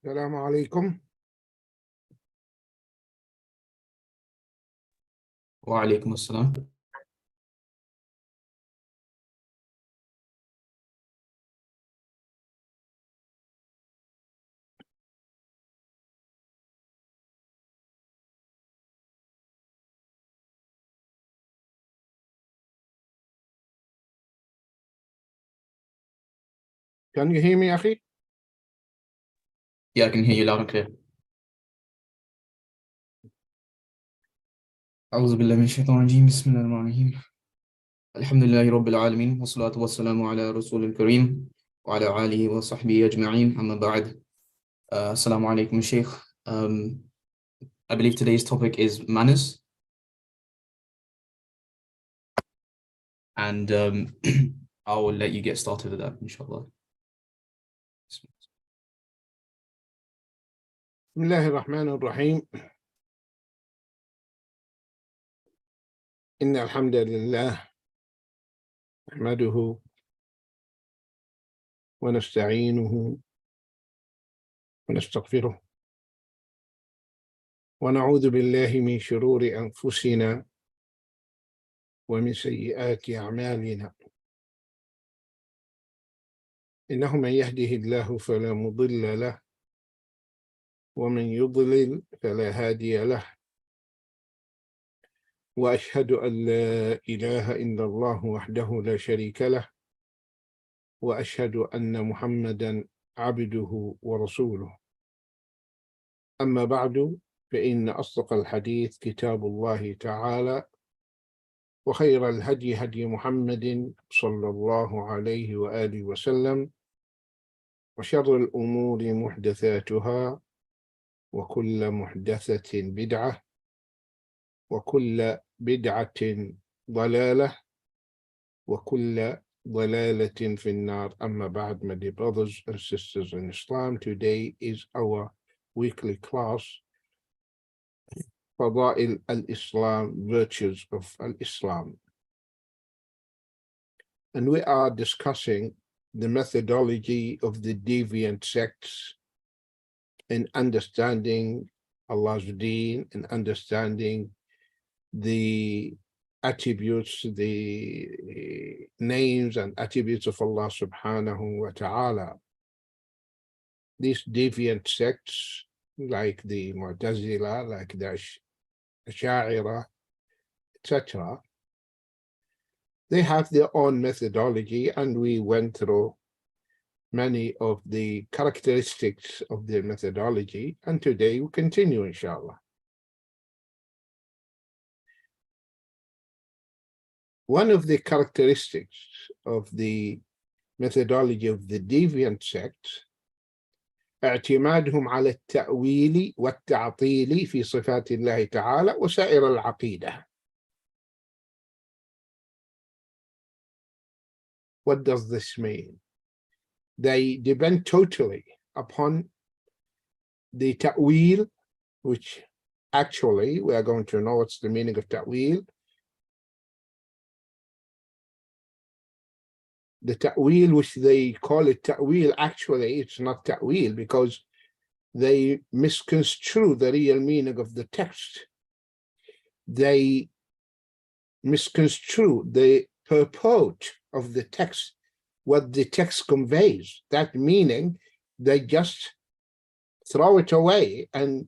السلام عليكم. وعليكم السلام. Can you hear me, أخي? Yeah, I can hear you loud and clear. أعوذ بالله من الشيطان الرجيم. بسم الله الرحمن الرحيم. الحمد لله رب العالمين والصلاة والسلام على رسول الكريم وعلى آله وصحبه أجمعين. أما بعد. Assalamu alaikum, Shaykh. I believe today's topic is manners. And I will let you get started with that, inshallah. بسم الله الرحمن الرحيم. إن الحمد لله نحمده ونستعينه ونستغفره ونعوذ بالله من شرور أنفسنا ومن سيئات أعمالنا. إنه من يهده الله فلا مضل له ومن يضلل فلا هادي له، وأشهد أن لا إله إلا الله وحده لا شريك له، وأشهد أن محمدًا عبده ورسوله. أما بعد، فإن أصدق الحديث كتاب الله تعالى، وخير الهدي هدي محمد صلى الله عليه وآله وسلم، وشر الأمور محدثاتها، وكل محدثة بدعة، وكل بدعة ضلالة، وكل ضلالة في النار. أما بعد, my dear brothers and sisters in Islam, today is our weekly class, Fadail al-Islam, Virtues of al-Islam. And we are discussing the methodology of the deviant sects in understanding Allah's deen and understanding the attributes, the names and attributes of Allah subhanahu wa ta'ala. These deviant sects, like the Mu'tazila, like the Ash'ari, etc., they have their own methodology, and we went through many of the characteristics of their methodology, and today we continue, inshallah. One of the characteristics of the methodology of the deviant sects اعتمادهم على التأويل والتعطيل في صفات الله تعالى وسائر العقيدة. What does this mean? They depend totally upon the ta'wil, which actually we are going to know what's the meaning of ta'wil. The ta'wil, which they call it ta'wil, actually it's not ta'wil, because they misconstrue the real meaning of the text. They misconstrue the purport of the text, what the text conveys. That meaning, they just throw it away and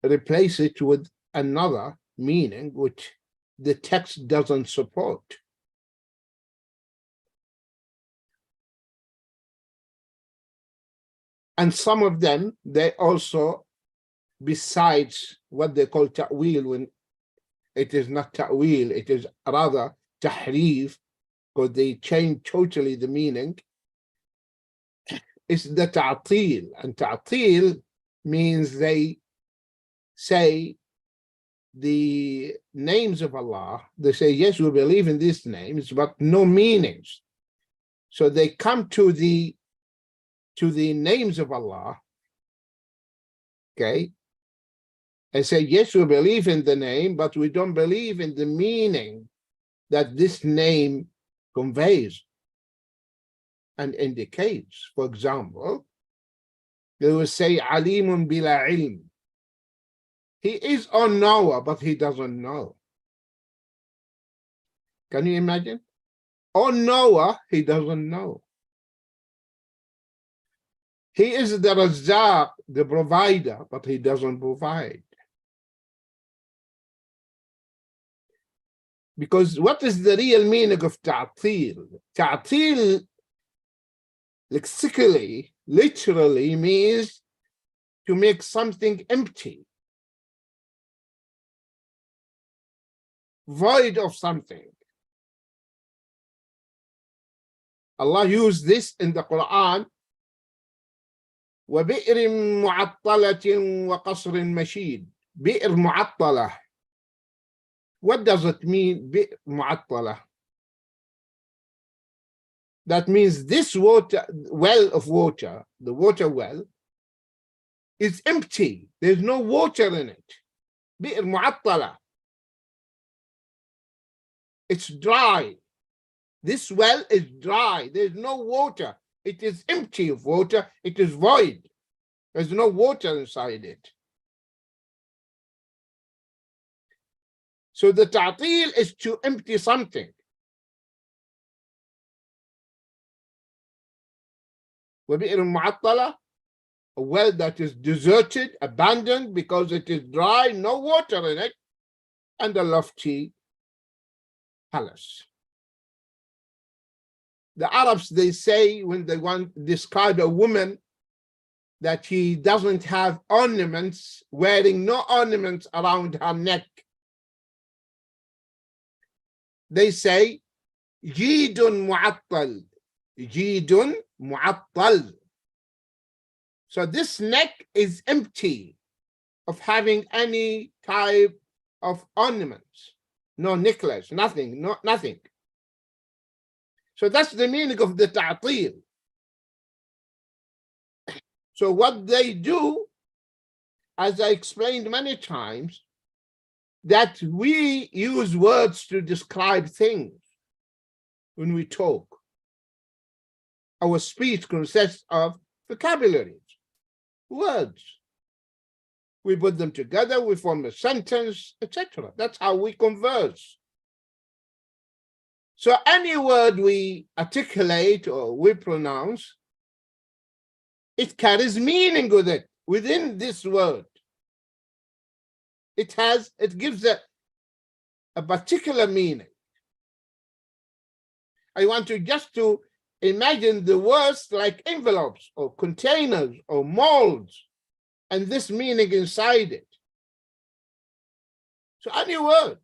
replace it with another meaning which the text doesn't support. And some of them, they also, besides what they call ta'wil, when it is not ta'wil, it is rather tahrif, because they change totally the meaning, is the ta'til. And ta'til means they say the names of Allah, they say, yes, we believe in these names, but no meanings. So they come to the names of Allah, okay, and say, yes, we believe in the name, but we don't believe in the meaning that this name conveys and indicates. For example, They will say, alimun bila ilm. He is all knower, but he doesn't know. Can you imagine? All knower, he doesn't know. He is the Razzaq, the provider, but he doesn't provide. Because what is the real meaning of ta'til? Ta'til, lexically, literally means to make something empty, void of something. Allah used this in the Quran. وَبِئْرٍ مُعَطَّلَةٍ وَقَصْرٍ مَشِيدٍ. بئر معطلة. What does it mean, بئر معطلة? That means this water, well of water, the water well, is empty. There's no water in it. بئر معطلة. It's dry. This well is dry. There's no water. It is empty of water. It is void. There's no water inside it. So the ta'til is to empty something. وَبِئْرٍ مُعَطَّلَةٍ, a well that is deserted, abandoned because it is dry, no water in it, and a lofty palace. The Arabs, they say when they want to describe a woman that she doesn't have ornaments, wearing no ornaments around her neck. They say, jidun mu'attal, jidun mu'attal. So this neck is empty of having any type of ornaments, no necklace, nothing, nothing. So that's the meaning of the ta'til. So what they do, as I explained many times, that we use words to describe things when we talk. Our speech consists of vocabularies, words. We put them together, we form a sentence, etc. That's how we converse. So any word we articulate or we pronounce, it carries meaning with it, within this word. It gives a particular meaning. I want you just to imagine the words like envelopes or containers or molds, and this meaning inside it. So any word.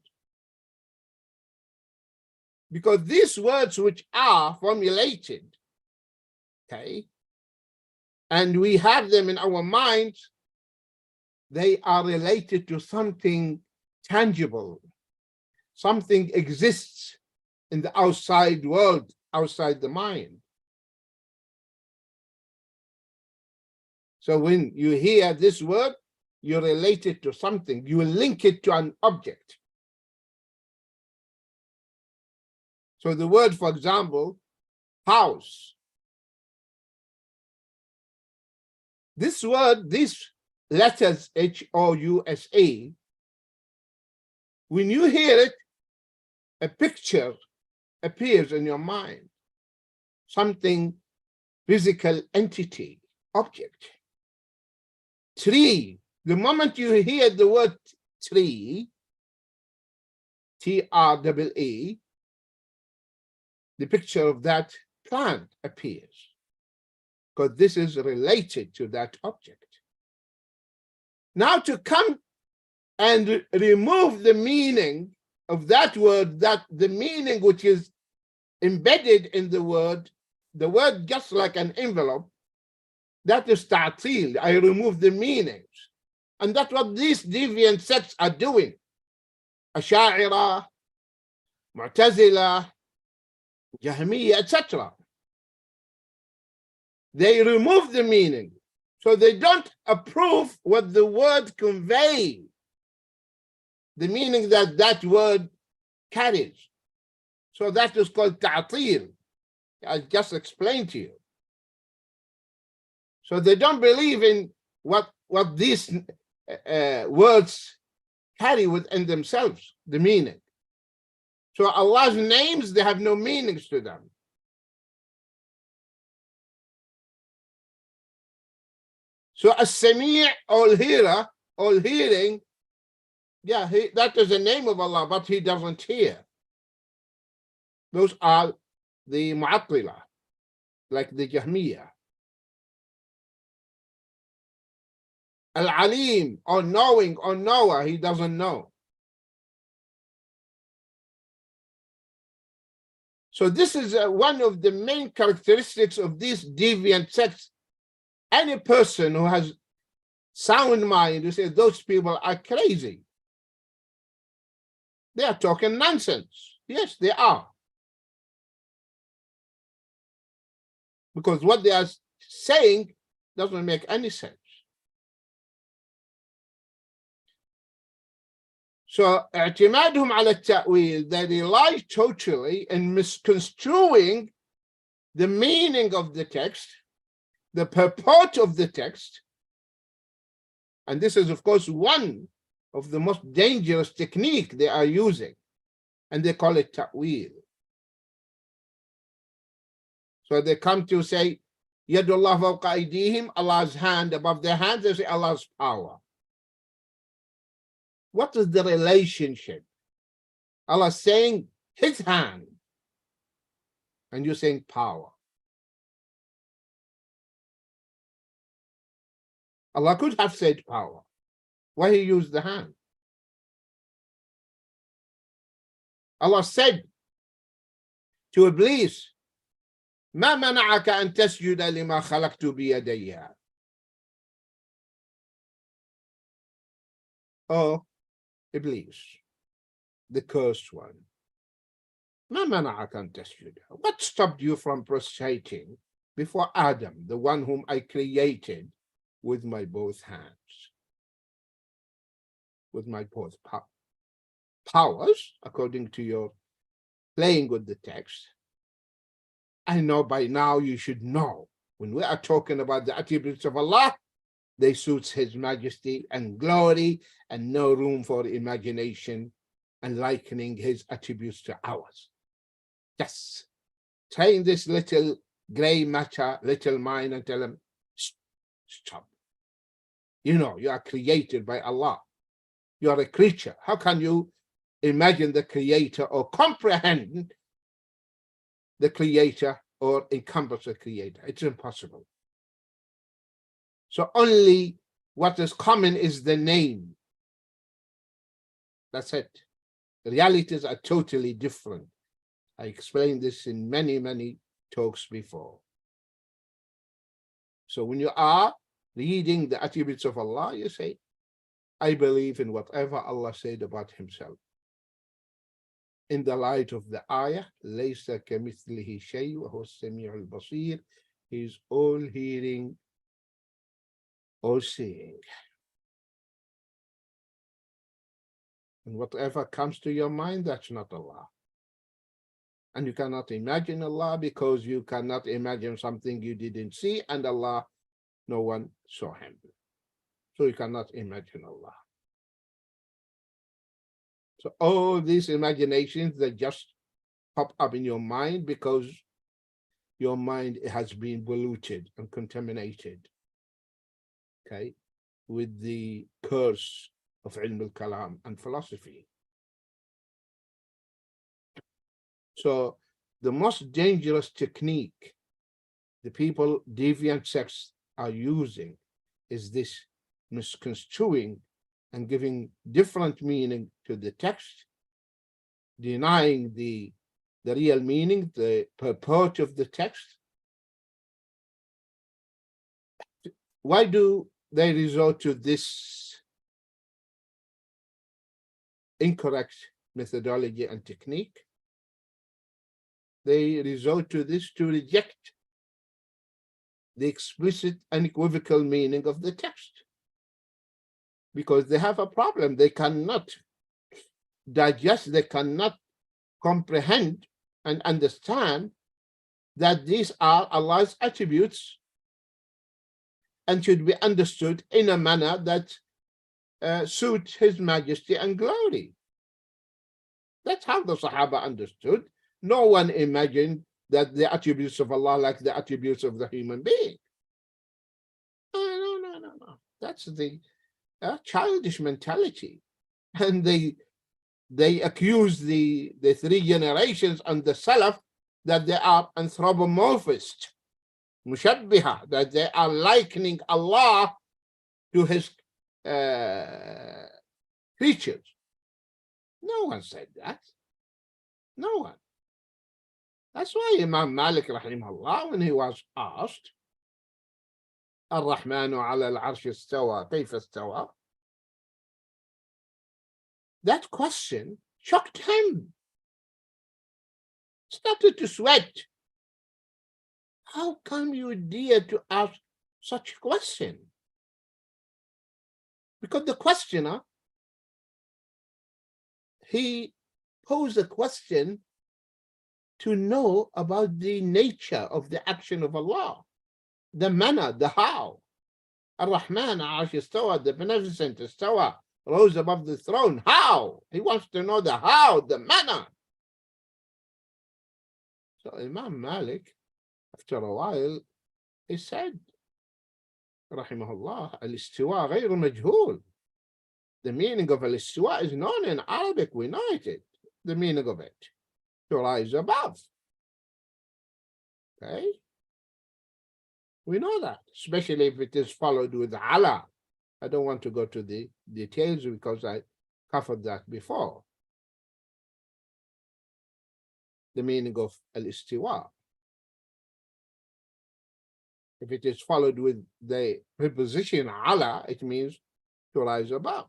Because these words which are formulated, okay, and we have them in our minds, they are related to something tangible. Something exists in the outside world, outside the mind. So when you hear this word, you relate it to something. You link it to an object. So the word, for example, house. This word, these letters H-O-U-S-E, when you hear it, a picture appears in your mind. Something, physical entity, object. Tree. The moment you hear the word tree, T-R-E-E, the picture of that plant appears, because this is related to that object. Now to come and remove the meaning of that word, that the meaning which is embedded in the word just like an envelope, that is ta'til. I remove the meanings. And that's what these deviant sects are doing. Asha'ira, Mu'tazila, Jahmiyyah, etc. They remove the meaning. So they don't approve what the word conveys, the meaning that that word carries. So that is called ta'til. I just explained to you. So they don't believe in what these words carry within themselves, the meaning. So Allah's names, they have no meanings to them. So As-Sami', all hearer, all hearing, yeah, that is the name of Allah, but he doesn't hear. Those are the Mu'attila, like the Jahmiyyah. Al-Alim, all knowing, all knower, he doesn't know. So this is one of the main characteristics of these deviant sects. Any person who has sound mind, you say those people are crazy. They are talking nonsense. Yes, they are. Because what they are saying doesn't make any sense. So, اعتمادهم على التأويل, they rely totally in misconstruing the meaning of the text, the purport of the text. And this is, of course, one of the most dangerous technique they are using. And they call it ta'wil. So they come to say, Yadullah fawqa aydihim, Allah's hand above their hands, they say Allah's power. What is the relationship? Allah saying his hand, and you're saying power. Allah could have said power. Why he used the hand? Allah said to Iblis, ما منعك أن تسجد لما خلقت بيدي. Oh, Iblis, the cursed one. ما منعك أن تسجد. What stopped you from prostrating before Adam, the one whom I created with my both hands, with my both powers, according to your playing with the text? I know by now you should know, when we are talking about the attributes of Allah, they suit his majesty and glory, and no room for imagination and likening his attributes to ours. Yes, train this little gray matter, little mind, and tell him, stop. You know, you are created by Allah. You are a creature. How can you imagine the creator or comprehend the creator or encompass the creator? It's impossible. So only what is common is the name. That's it. The realities are totally different. I explained this in many, many talks before. So when you are reading the attributes of Allah, you say, I believe in whatever Allah said about himself. In the light of the ayah, لَيْسَ كَمِثْلِهِ شَيْءٌ وَهُوَ السَّمِيعُ الْبَصِيرُ. He is all hearing, all seeing. And whatever comes to your mind, that's not Allah. And you cannot imagine Allah because you cannot imagine something you didn't see, and Allah, no one saw him. So you cannot imagine Allah. So all these imaginations that just pop up in your mind because your mind has been polluted and contaminated, okay, with the curse of ilm al-kalam and philosophy. So the most dangerous technique the people, deviant sects, are using is this misconstruing and giving different meaning to the text, denying the real meaning, the purport of the text. Why do they resort to this incorrect methodology and technique? They resort to this to reject the explicit unequivocal meaning of the text, because they have a problem. They cannot digest, they cannot comprehend and understand that these are Allah's attributes and should be understood in a manner that suits His majesty and glory. That's how the Sahaba understood. No one imagined that the attributes of Allah like the attributes of the human being. No. That's the childish mentality. And they accuse the three generations and the Salaf that they are anthropomorphist, mushabbiha, that they are likening Allah to His creatures. No one said that. No one. That's why Imam Malik rahimahullah, when he was asked, Ar-Rahmanu ala al-Arsh istawa, kayfa istawa? That question shocked him. Started to sweat. How come you dare to ask such a question? Because the questioner, he posed a question to know about the nature of the action of Allah, the manner, the how. Ar-Rahman Arsh istawa, the beneficent istawa, rose above the throne. How? He wants to know the how, the manner. So Imam Malik, after a while, he said, rahimahullah, al-istiwa ghayru majhul. The meaning of al-istiwa is known in Arabic. We know it. The meaning of it, to rise above. Okay? We know that, especially if it is followed with ala. I don't want to go to the details because I covered that before. The meaning of al-istiwa. If it is followed with the preposition ala, it means to rise above.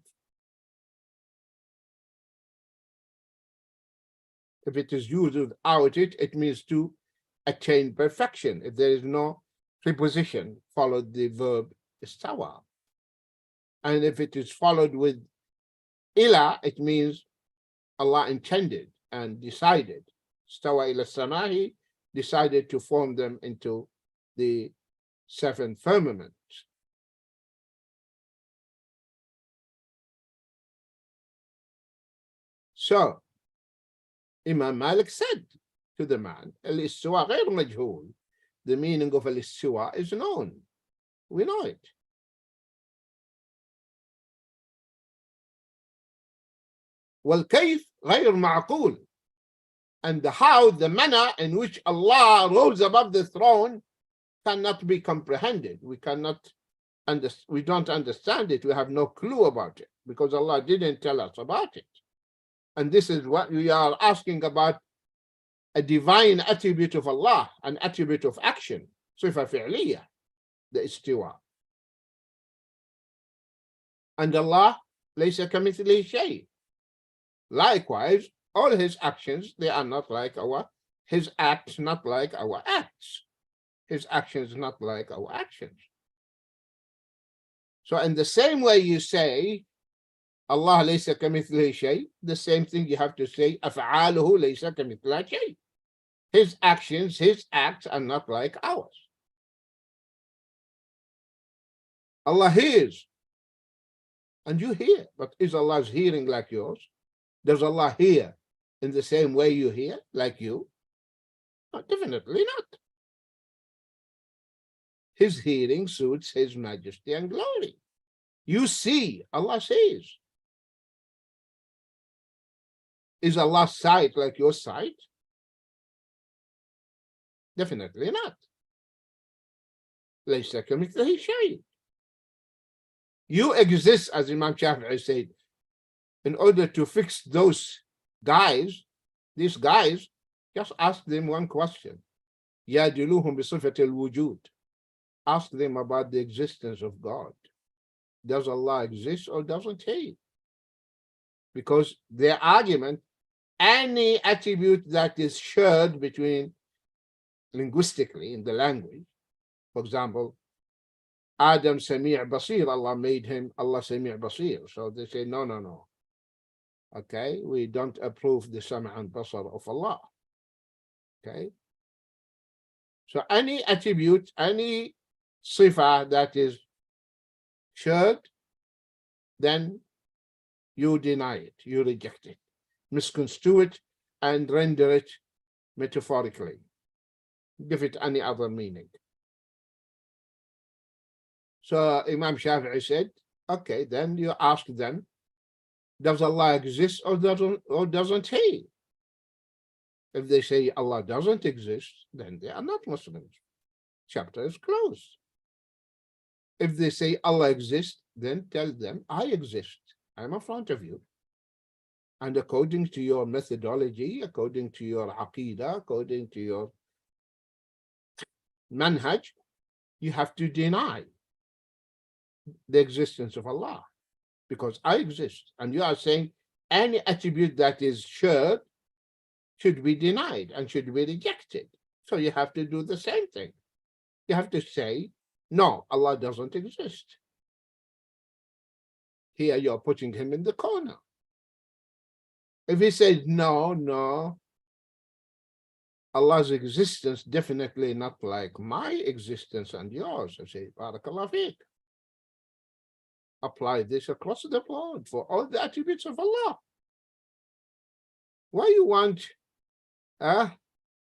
If it is used without it, it means to attain perfection. If there is no preposition followed the verb istawa. And if it is followed with ila, it means Allah intended and decided. Stawa ila samahi, decided to form them into the seven firmaments. So Imam Malik said to the man, al-istiwa ghayr majhul. The meaning of al-istiwa is known. We know it. Wal-kayf ghayr ma'qul. And the how, the manner in which Allah rose above the throne cannot be comprehended. We cannot understand. We don't understand it. We have no clue about it because Allah didn't tell us about it. And this is what we are asking about, a divine attribute of Allah, an attribute of action, sifa fi'liya, the istiwa. And Allah, laysa kamithlihi shay. Likewise, all His actions, they are not like His acts not like our acts. His actions not like our actions. So in the same way you say, Allah laysa kamithlihi shay, the same thing you have to say, af'aluhu laysa kamithlihi shay. His actions, His acts are not like ours. Allah hears, and you hear, but is Allah's hearing like yours? Does Allah hear in the same way you hear, like you? No, definitely not. His hearing suits His majesty and glory. You see, Allah sees. Is Allah's sight like your sight? Definitely not. ليس كمثله شيء. You exist, as Imam Shafi'i said, in order to fix those guys, these guys, just ask them one question. يَادِلُوهُمْ بِصِفَةِ الْوُجُودِ. Ask them about the existence of God. Does Allah exist or doesn't He? Because their argument, any attribute that is shared between linguistically in the language, for example, Adam Sami' Basir, Allah made him Allah Sami' Basir. So they say, no. Okay, we don't approve the Sam' and Basar of Allah. Okay. So any attribute, any sifa that is should, then you deny it, you reject it, misconstrue it, and render it metaphorically. Give it any other meaning. So Imam Shafi'i said, okay, then you ask them, does Allah exist or doesn't he? If they say Allah doesn't exist, then they are not Muslims. Chapter is closed. If they say Allah exists, then tell them, I exist. I'm in front of you. And according to your methodology, according to your aqidah, according to your manhaj, you have to deny the existence of Allah, because I exist. And you are saying any attribute that is shared should be denied and should be rejected. So you have to do the same thing. You have to say, no, Allah doesn't exist. Here you're putting him in the corner. If he says, no, Allah's existence definitely not like my existence and yours, I say, Barakallah fiqh. Apply this across the board for all the attributes of Allah. Why you want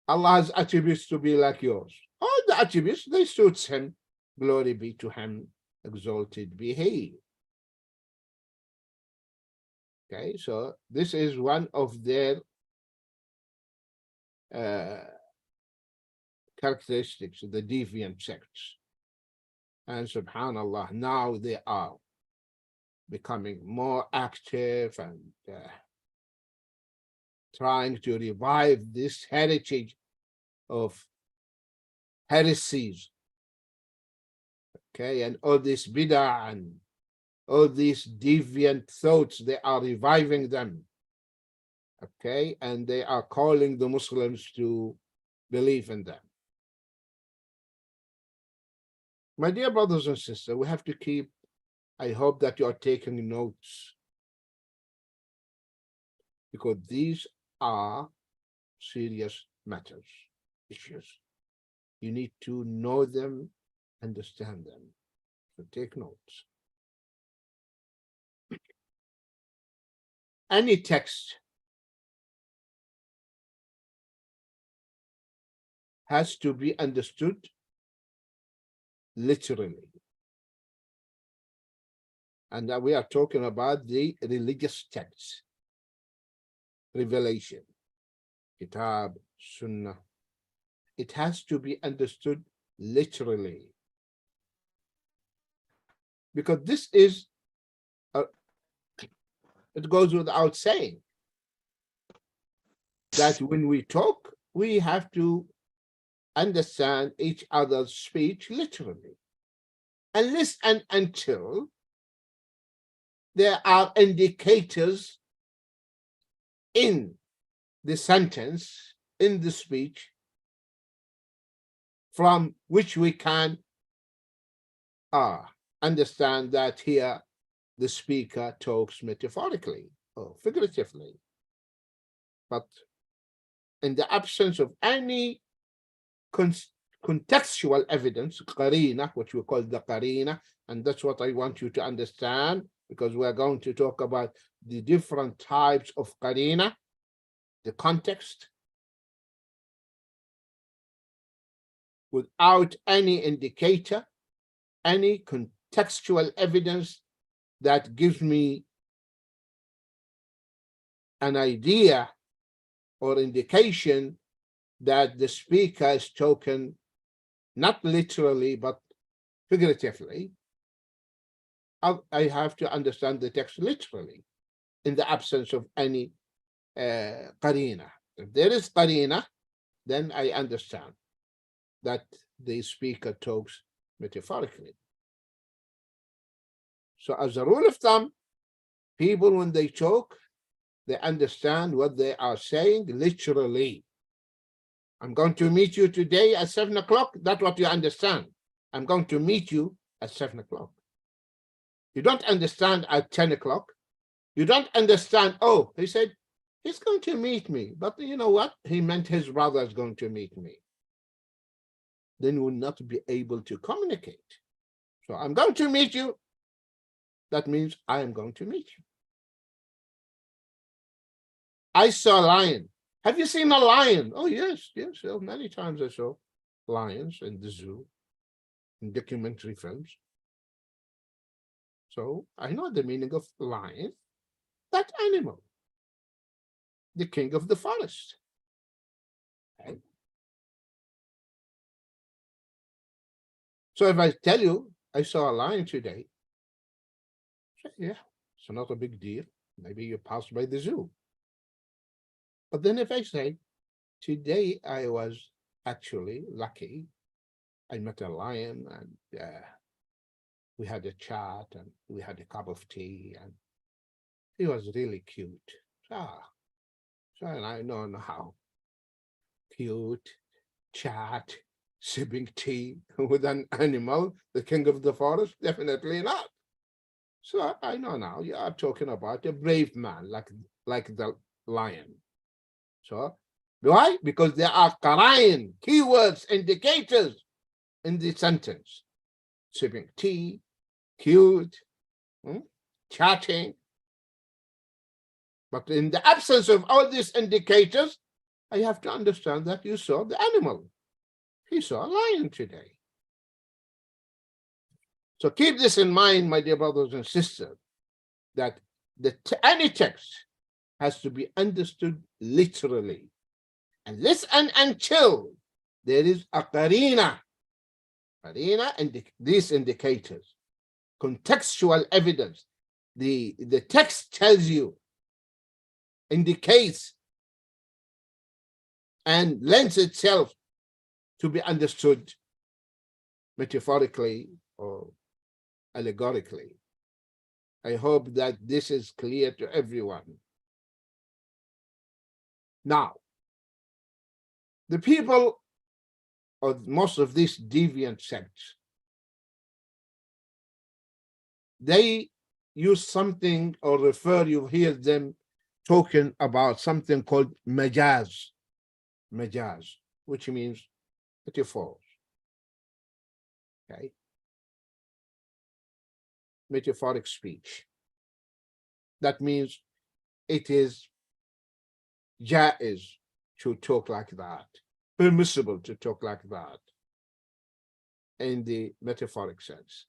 Allah's attributes to be like yours? All the attributes, they suits him. Glory be to him, exalted be he. Okay, so this is one of their characteristics, the deviant sects. And subhanallah, now they are becoming more active and trying to revive this heritage of heresies. Okay, and all this bid'ah and all these deviant thoughts, they are reviving them. Okay, and they are calling the Muslims to believe in them. My dear brothers and sisters, we have to keep, I hope that you are taking notes, because these are serious matters, issues. You need to know them, understand them. So take notes. Any text has to be understood literally. And we are talking about the religious texts, revelation, kitab, sunnah. It has to be understood literally. Because this is, it goes without saying that when we talk, we have to understand each other's speech literally. Unless and until there are indicators in the sentence, in the speech, from which we can understand that here the speaker talks metaphorically or figuratively. But in the absence of any contextual evidence, qarina, which we call the qarina, and that's what I want you to understand, because we're going to talk about the different types of qarina, the context. Without any indicator, any contextual evidence that gives me an idea or indication that the speaker is talking not literally but figuratively, I have to understand the text literally in the absence of any qarina. If there is qarina, then I understand that the speaker talks metaphorically. So as a rule of thumb, people, when they talk, they understand what they are saying literally. I'm going to meet you today at 7 o'clock. That's what you understand. I'm going to meet you at 7 o'clock. You don't understand at 10 o'clock. You don't understand, oh, he said, he's going to meet me. But you know what? He meant his brother is going to meet me. Then you will not be able to communicate. So I'm going to meet you That means I am going to meet you. I saw a lion. Have you seen a lion? Oh, yes, yes. Oh, many times I saw lions in the zoo, in documentary films. So I know the meaning of lion, that animal, the king of the forest. Okay. So if I tell you I saw a lion today, say, yeah, it's not a big deal. Maybe you passed by the zoo. But then if I say, today I was actually lucky, I met a lion and we had a chat and we had a cup of tea and he was really cute. So I don't know how cute, chat, sipping tea with an animal, the king of the forest? Definitely not. So I know now you are talking about a brave man like the lion. So why? Because there are qara'in, keywords, indicators in the sentence. Sipping tea, cute, chatting. But in the absence of all these indicators, I have to understand that you saw the animal. He saw a lion today. So keep this in mind, my dear brothers and sisters, that any text has to be understood literally. And until there is a qarina and these indicators, contextual evidence, the text tells you, indicates, and lends itself to be understood metaphorically or allegorically. I hope that this is clear to everyone. Now, the people of most of these deviant sects, they use something or you hear them talking about something called majaz, which means metaphors. Okay, metaphoric speech. That means it is jaiz to talk like that, permissible to talk like that in the metaphoric sense.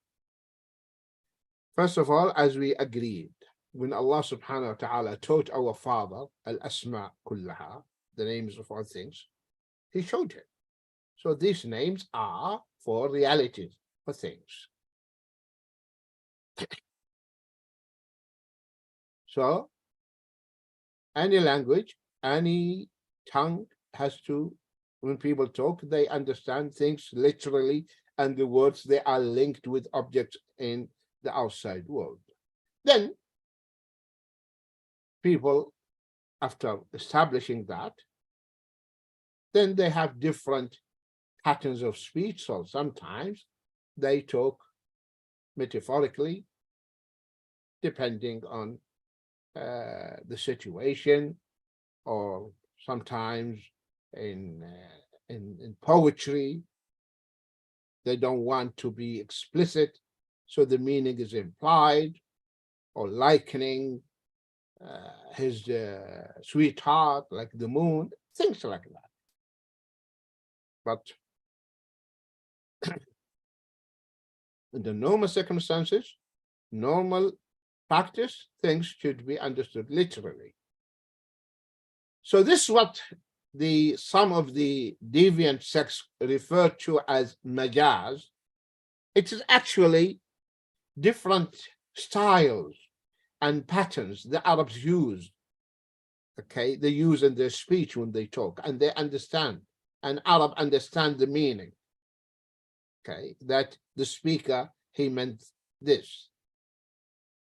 First of all, as we agreed, when Allah subhanahu wa ta'ala taught our father al-asma kullaha, the names of all things, he showed him. So these names are for realities, for things. So any language, any tongue has to, when people talk, they understand things literally, and the words, they are linked with objects in the outside world. Then people, after establishing that, then they have different patterns of speech. So sometimes they talk metaphorically, depending on the situation, or sometimes in poetry, they don't want to be explicit, so the meaning is implied, or likening his sweetheart like the moon, things like that. But in the normal circumstances, normal practice, things should be understood literally. So this is what some of the deviant sects refer to as majaz. It is actually different styles and patterns the Arabs use. Okay, they use in their speech when they talk, and they understand, and Arab understand the meaning. Okay, that the speaker, he meant this.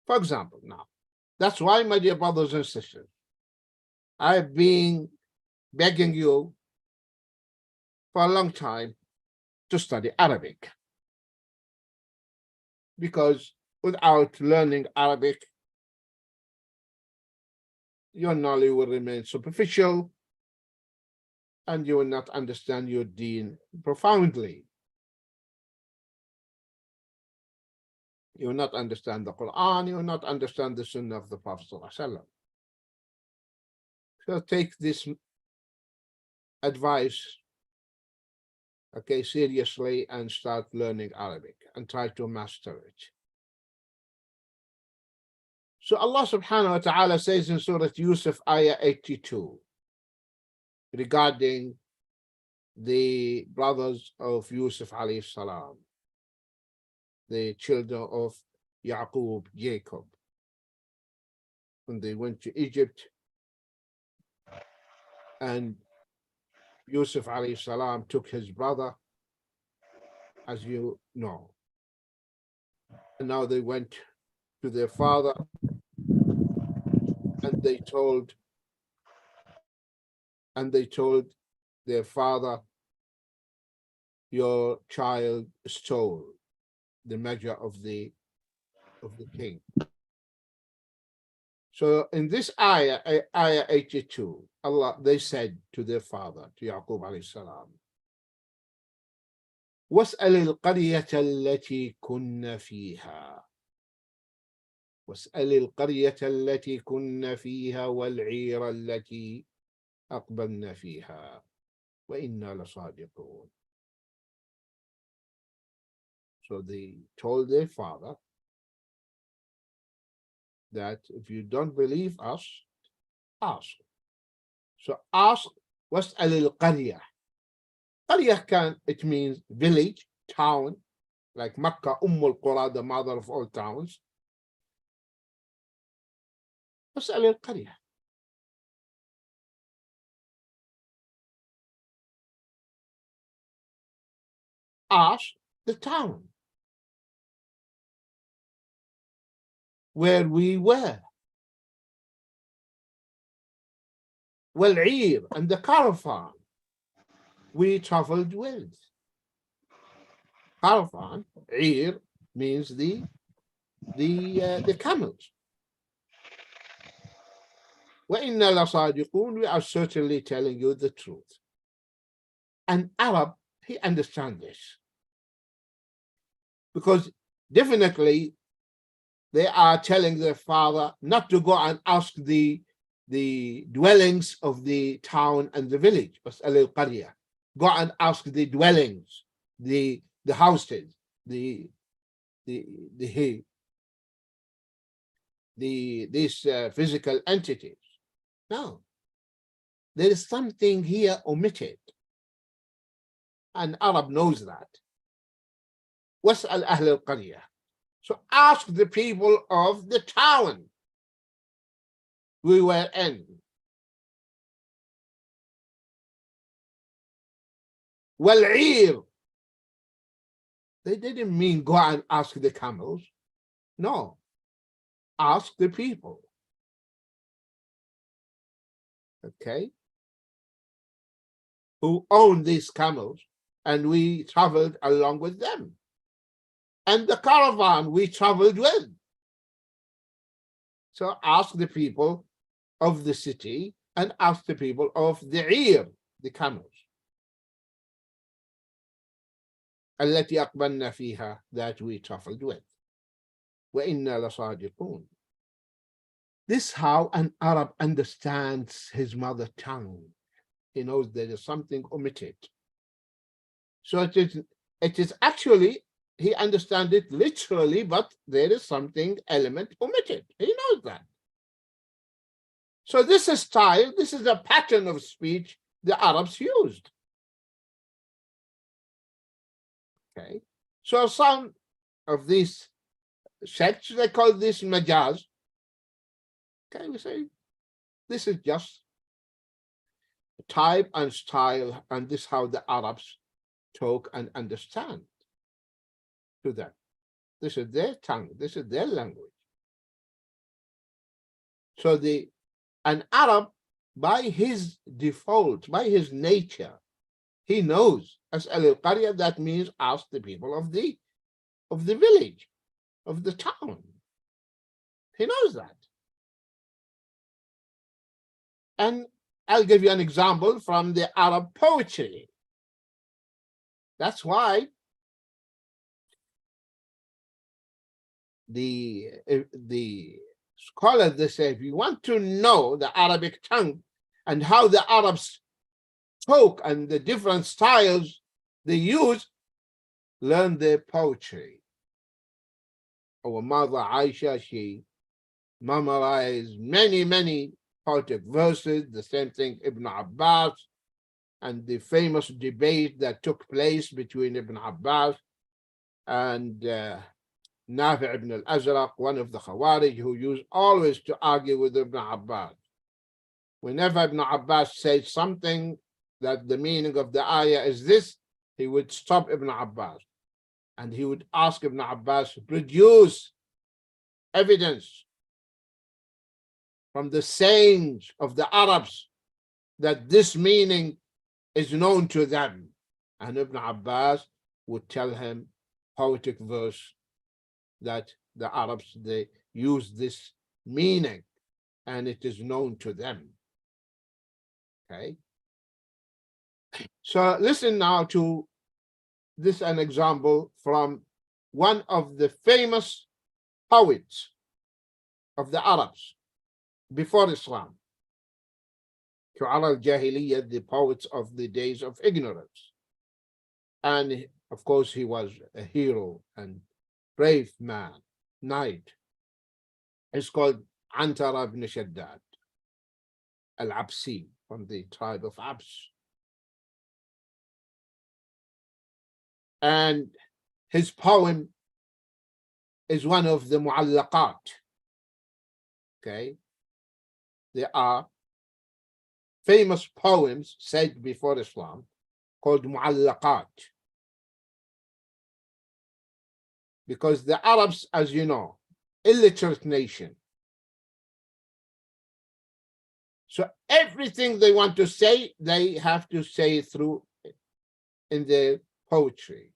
For example, now, that's why, my dear brothers and sisters, I've been begging you for a long time to study Arabic, because without learning Arabic, your knowledge will remain superficial and you will not understand your deen profoundly. You will not understand the Quran, you will not understand the Sunnah of the Prophet sallallahu alaihi wasallam. So take this advice, okay, seriously, and start learning Arabic and try to master it. So Allah subhanahu wa ta'ala says in Surah Yusuf, ayah 82, regarding the brothers of Yusuf alayhi salam, the children of Yaqub, Jacob, when they went to Egypt, and Yusuf alayhi salam took his brother, as you know, and now they went to their father, and they told their father, your child stole the measure of the king. So in this ayah 82, they said to their father, to Yaqub alayhi salam, واسأل القرية التي كنا فيها واسأل القرية التي كنا فيها والعير التي أقبلنا فيها وإنا لصادقون. So they told their father that if you don't believe us, ask. So ask, واسأل القرية. قرية it means village, town, like Makkah, al-Qura, the mother of all towns. واسأل القرية. Ask the town where we were. والعير, and the caravan we traveled with. Caravan, عير, means the camels. وإنا لصادقون, we are certainly telling you the truth. An Arab, he understands this, because definitely they are telling their father not to go and ask the dwellings of the town and the village. Go and ask the dwellings, the houses, these physical entities. No, there is something here omitted, and Arab knows that. واسأل أهل القرية. So ask the people of the town we were in. والعير. They didn't mean go and ask the camels. No, ask the people. Okay, who own these camels, and we traveled along with them. And the caravan we traveled with. So ask the people of the city and ask the people of the عير, the camels. التي أقبلنا فيها, that we traveled with. وإنا لصادقون. This is how an Arab understands his mother tongue. He knows there is something omitted. So it is actually, he understands it literally, but there is something element omitted. He knows that. So this is style, this is a pattern of speech the Arabs used. Okay, so some of these sects, they call this majaz. Okay, we say this is just type and style, and this is how the Arabs talk and understand to them. This is their tongue, this is their language. So an Arab, by his default, by his nature, he knows as'al al-qarya, that means ask the people of the village, of the town. He knows that. And I'll give you an example from the Arab poetry. That's why the scholars, they say, if you want to know the Arabic tongue and how the Arabs talk and the different styles they use, learn their poetry. Our mother Aisha, she memorized many poetic verses. The same thing Ibn Abbas, and the famous debate that took place between Ibn Abbas and Nafi' ibn al-Azraq, one of the Khawarij, who used always to argue with Ibn Abbas. Whenever Ibn Abbas said something that the meaning of the ayah is this, he would stop Ibn Abbas and he would ask Ibn Abbas to produce evidence from the sayings of the Arabs that this meaning is known to them. And Ibn Abbas would tell him poetic verse that the Arabs, they use this meaning and it is known to them. Okay. So listen now to this, an example from one of the famous poets of the Arabs before Islam. Shu'ara al-Jahiliyyah, the poets of the days of ignorance. And of course, he was a hero and brave man, knight. He's called Antara ibn Shaddad al-Absi, from the tribe of Abs. And his poem is one of the mu'allaqat. Okay, there are famous poems said before Islam called mu'allaqat, because the Arabs, as you know, illiterate nation. So everything they want to say, they have to say through in their poetry,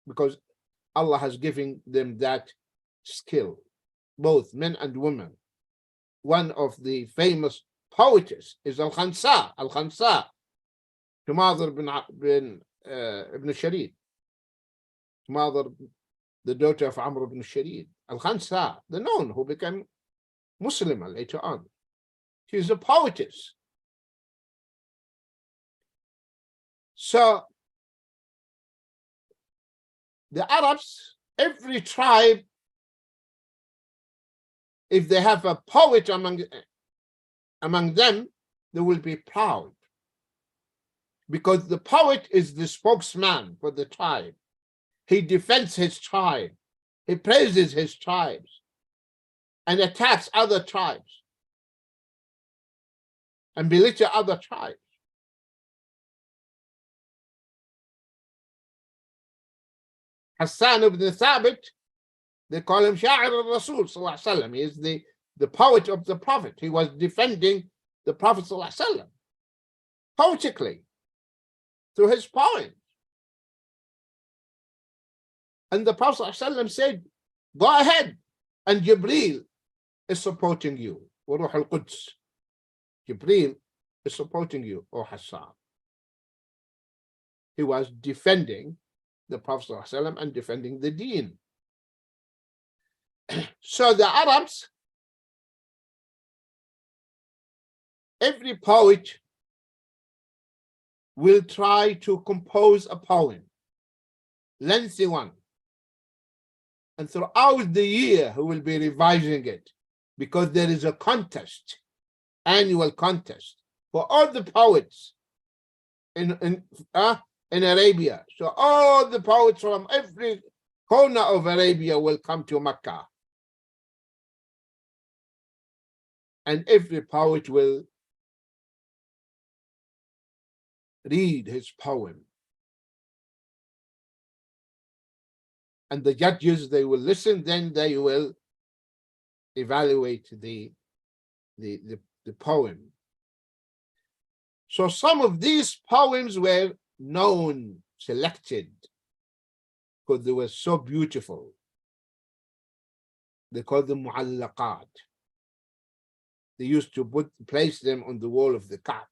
because Allah has given them that skill, both men and women. One of the famous poetess is Al-Khansa, mother ibn Sharid, mother, the daughter of Amr ibn Sharid. Al-Khansa, the known, who became Muslim later on. She's a poetess. So the Arabs, every tribe, if they have a poet among them, they will be proud, because the poet is the spokesman for the tribe. He defends his tribe, he praises his tribes, and attacks other tribes, and belittle other tribes. Hassan ibn Thabit, they call him Sha'ir al-Rasul sallallahu alaihi wasallam. He is the poet of the Prophet. He was defending the Prophet sallallahu alaihi wasallam poetically through his poems. And the Prophet sallallahu alaihi wasallam said, go ahead, and Jibreel is supporting you. Wa Ruh al-Quds. Jibreel is supporting you, O Hassan. He was defending the Prophet ﷺ and defending the deen. So the Arabs, every poet will try to compose a poem, lengthy one. And throughout the year, he will be revising it, because there is a contest, annual contest for all the poets in Arabia. So all the poets from every corner of Arabia will come to Mecca. And every poet will read his poem. And the judges, they will listen, then they will evaluate the poem. So some of these poems were known, selected, because they were so beautiful. They called them mu'allaqat. They used to place them on the wall of the Kaaba.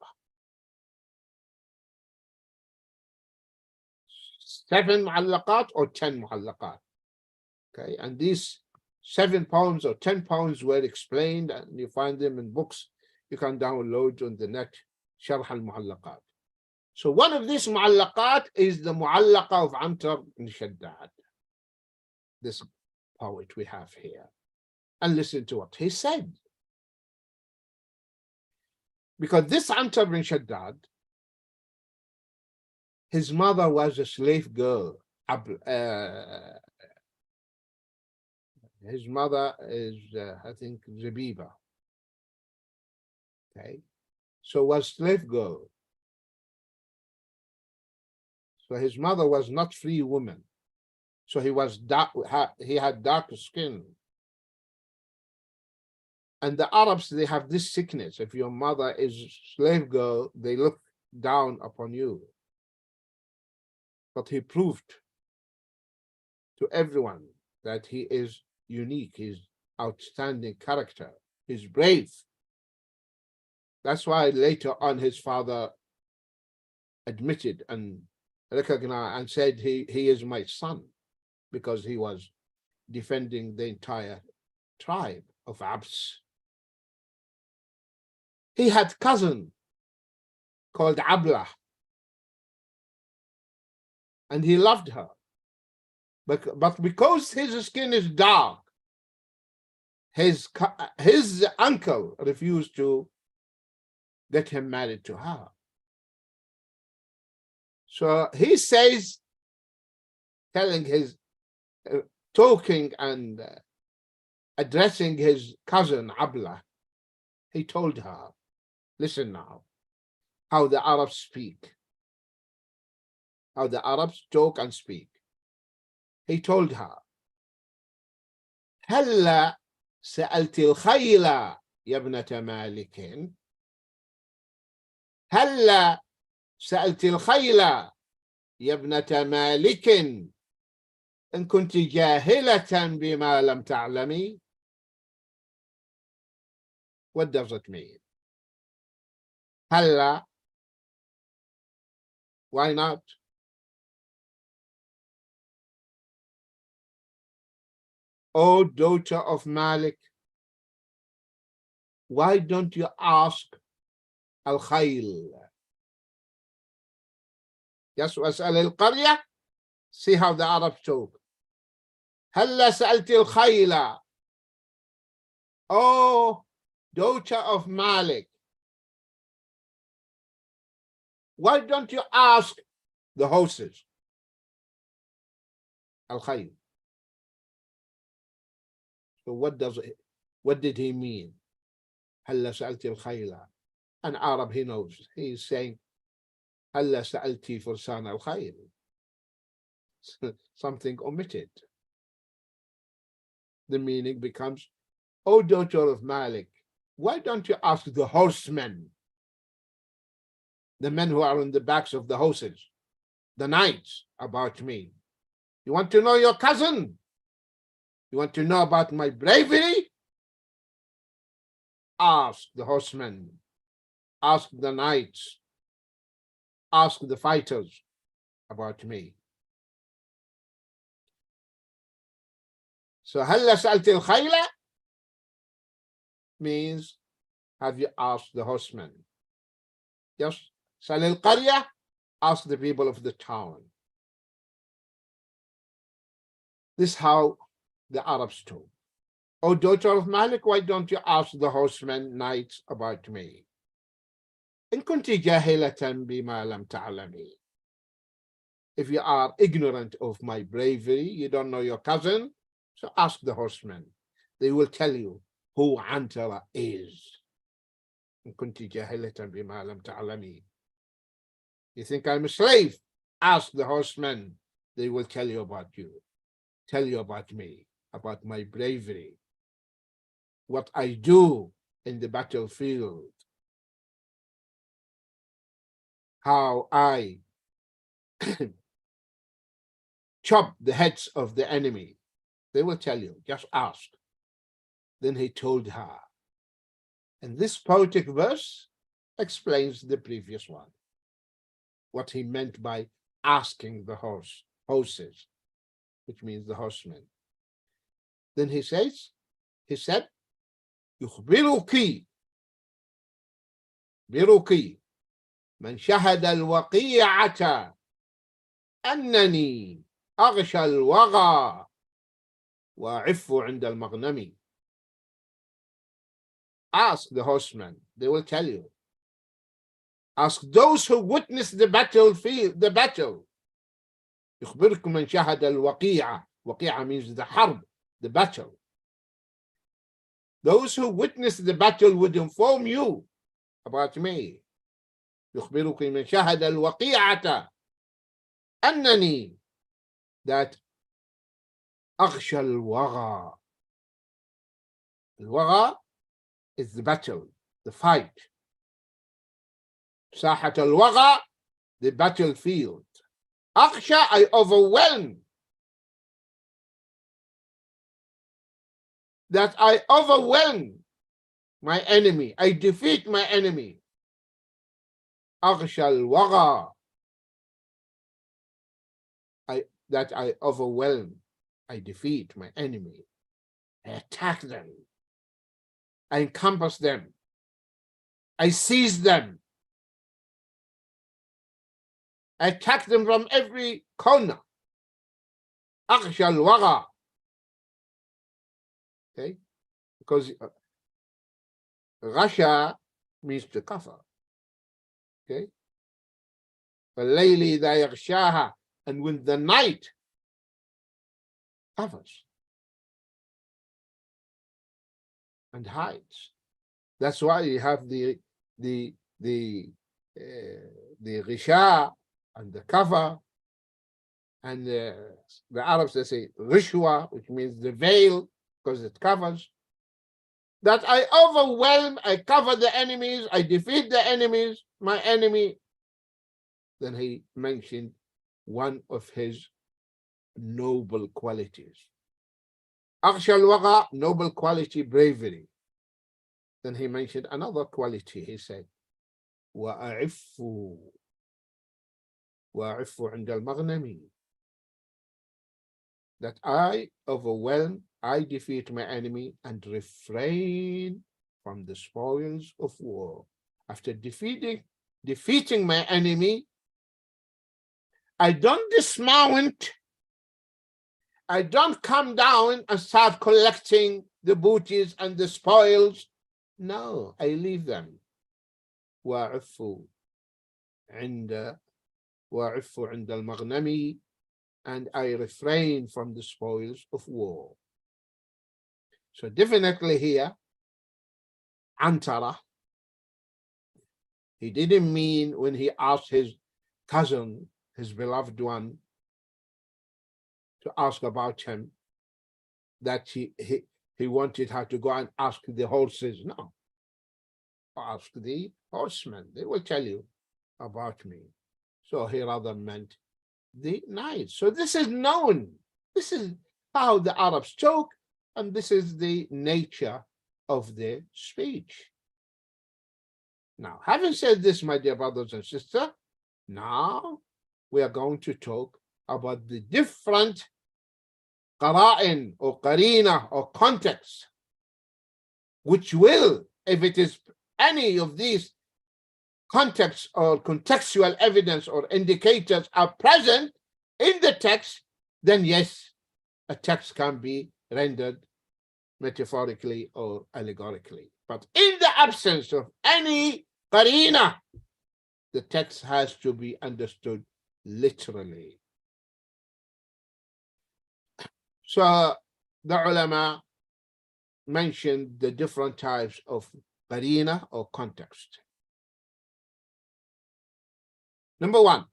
7 mu'allaqat or 10 mu'allaqat. Okay, and these 7 poems or 10 poems were explained, and you find them in books you can download on the net. Sharh al-Mu'allaqat. So one of these mu'allaqat is the mu'allaqa of Antar ibn Shaddad, this poet we have here. And listen to what he said. Because this Antar ibn Shaddad, his mother was a slave girl. His mother is, I think, Zabiba. Okay, so was slave girl. So his mother was not free woman. So he was dark, he had dark skin. And the Arabs, they have this sickness. If your mother is slave girl, they look down upon you. But he proved to everyone that he is unique, he's outstanding character, he's brave. That's why later on his father admitted and recognized and said he is my son, because he was defending the entire tribe of Abs. He had cousin called Ablah, and he loved her. But because his skin is dark, his uncle refused to get him married to her. So he says, telling his, talking and addressing his cousin Ablah, he told her, listen now, how the Arabs speak, how the Arabs talk and speak. He told her, هلا سألت الخيل يا ابنة مالك هلا سألت الخيل يا ابنة مالك إن كنت جاهلة بما لم تعلمي. What does it mean? هلا, why not? O daughter of Malik, why don't you ask al-khayl? Just واسأل القرية. See how the Arabs talk. هلا سألت الخيل. Oh, daughter of Malik, why don't you ask the horses? Al-khayl. So what did he mean? هلا سألت الخيل. An Arab, he knows. He's saying هلا سألتي فرسان الخيل. Something omitted. The meaning becomes, oh, daughter of Malik, why don't you ask the horsemen, the men who are on the backs of the horses, the knights, about me? You want to know your cousin? You want to know about my bravery? Ask the horsemen, ask the knights, ask the fighters about me. So هلا سألت الخيل means, have you asked the horsemen? Yes, سأل القرية, ask the people of the town. This is how the Arabs talk. Oh, daughter of Malik, why don't you ask the horsemen, knights, about me? إن كنت جاهلة بما لم تعلمي. If you are ignorant of my bravery, you don't know your cousin, so ask the horsemen. They will tell you who Antara is. إن كنت جاهلة بما لم تعلمي. You think I'm a slave? Ask the horsemen. They will tell you about you. Tell you about me, about my bravery, what I do in the battlefield, how I chop the heads of the enemy. They will tell you, just ask. Then he told her. And this poetic verse explains the previous one, what he meant by asking the horses, which means the horsemen. Then he said, يخبرك من شهد الوقيعة أنني أغشى الوغى وأعف عند المغنم. Ask the horsemen, they will tell you. Ask those who witnessed the battlefield, the battle. يخبركم من شهد الوقيعة. وقيعة means the harb, the battle. Those who witnessed the battle would inform you about me. يخبرك من شهد الوقيعة أنني that أغشى الوغى. الوغى is the battle, the fight. ساحة الوغى, the battlefield. أغشى, I overwhelm. That I overwhelm my enemy, I defeat my enemy. أغشى الوغى, that I overwhelm, I defeat my enemy. I attack them. I encompass them. I seize them. I attack them from every corner. أغشى الوغى. Okay, because غشى means to cover. Okay, فالليل إذا يغشاها, and when the night covers and hides. That's why you have the ghisha and the cover, and the Arabs, they say rishwa, which means the veil, because it covers. That I overwhelm, I cover the enemies, I defeat the enemies, my enemy. Then he mentioned one of his noble qualities. أغشى الوغى, noble quality, bravery. Then he mentioned another quality. He said, وأعف عند المغنم. That I overwhelm, I defeat my enemy and refrain from the spoils of war. After defeating my enemy, I don't dismount. I don't come down and start collecting the booties and the spoils. No, I leave them. وأعف عند المغنم, and I refrain from the spoils of war. So definitely here, Antara, he didn't mean when he asked his cousin, his beloved one, to ask about him, that he wanted her to go and ask the horses. No, ask the horsemen, they will tell you about me. So he rather meant the night. So this is known. This is how the Arabs talk, and this is the nature of their speech. Now, having said this, my dear brothers and sisters, now we are going to talk about the different qara'in or qarina or context, which will, if it is any of these context or contextual evidence or indicators are present in the text, then yes, a text can be rendered metaphorically or allegorically. But in the absence of any qarina, the text has to be understood literally. So the ulama mentioned the different types of qarina or context. Number one,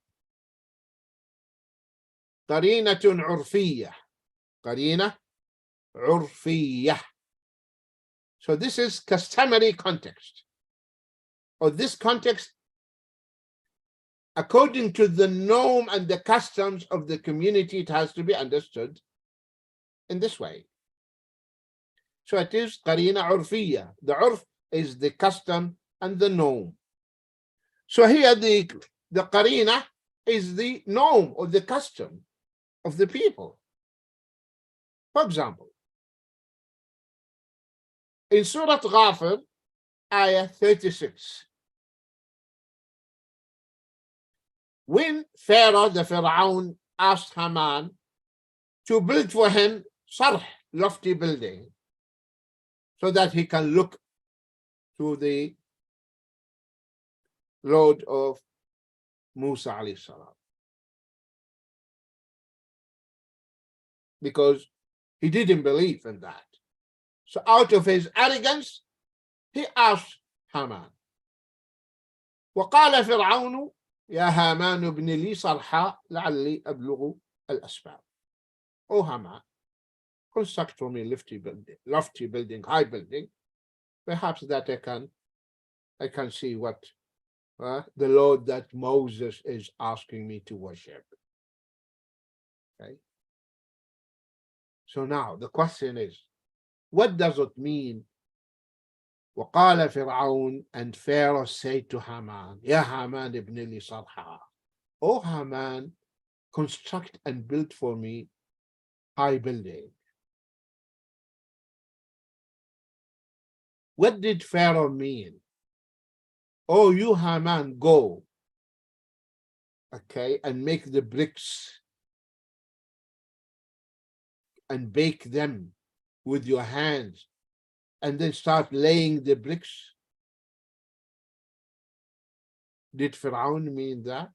qarinatun urfiyah. Qarina urfiyah. So this is customary context, or this context according to the norm and the customs of the community. It has to be understood in this way. So it is qarina urfiyah. The urf is the custom and the norm. So here the qarina is the norm or the custom of the people. For example, In Surah Ghafir, ayah 36. When Pharaoh, the Pharaoh, asked Haman to build for him sarh, lofty building, so that he can look to the road of Musa alayhi salam, because he didn't believe in that. So out of his arrogance, he asked Haman. وقال فرعون يا هامان ابن لي صرحا لعلي أبلغ الأسباب. Oh Haman, construct for me lofty building, high building, perhaps that I can see what the Lord that Moses is asking me to worship. Okay. So now the question is, what does it mean? وقال فرعون, and Pharaoh said to Haman, يا هامان ابن لي صرحا. Oh Haman, construct and build for me high building. What did Pharaoh mean? Oh, you Haman, go, okay, and make the bricks and bake them with your hands, and then start laying the bricks. Did Pharaoh mean that?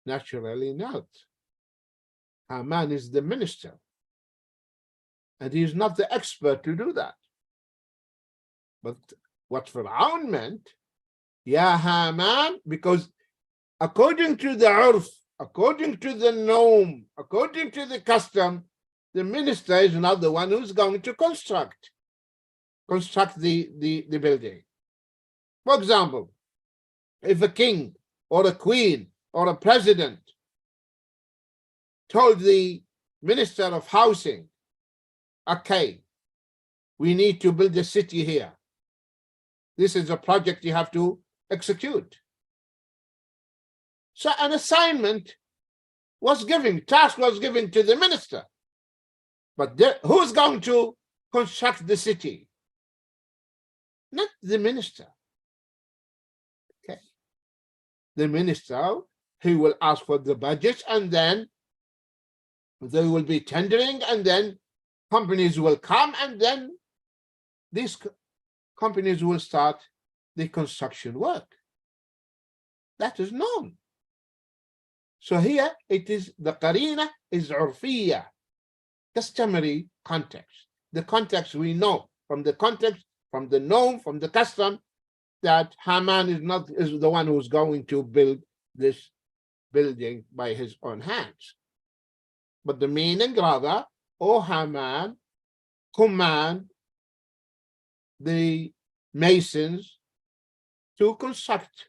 Naturally not. Haman is the minister, and he is not the expert to do that. But what Pharaoh meant, Ya Haman, because according to the urf, according to the norm, according to the custom, the minister is not the one who's going to construct the building. For example, if a king or a queen or a president told the minister of housing, okay, we need to build a city here. This is a project you have to execute. So an assignment was given, task was given to the minister. But who's going to construct the city? Not the minister. Okay. The minister, he will ask for the budget, and then they will be tendering, and then companies will come, and then these companies will start the construction work. That is known. So here it is, the qarina is urfiya, customary context. The context we know from the context, from the norm, from the custom, that Haman is the one who's going to build this building by his own hands. But the meaning rather, O Haman, command the masons to construct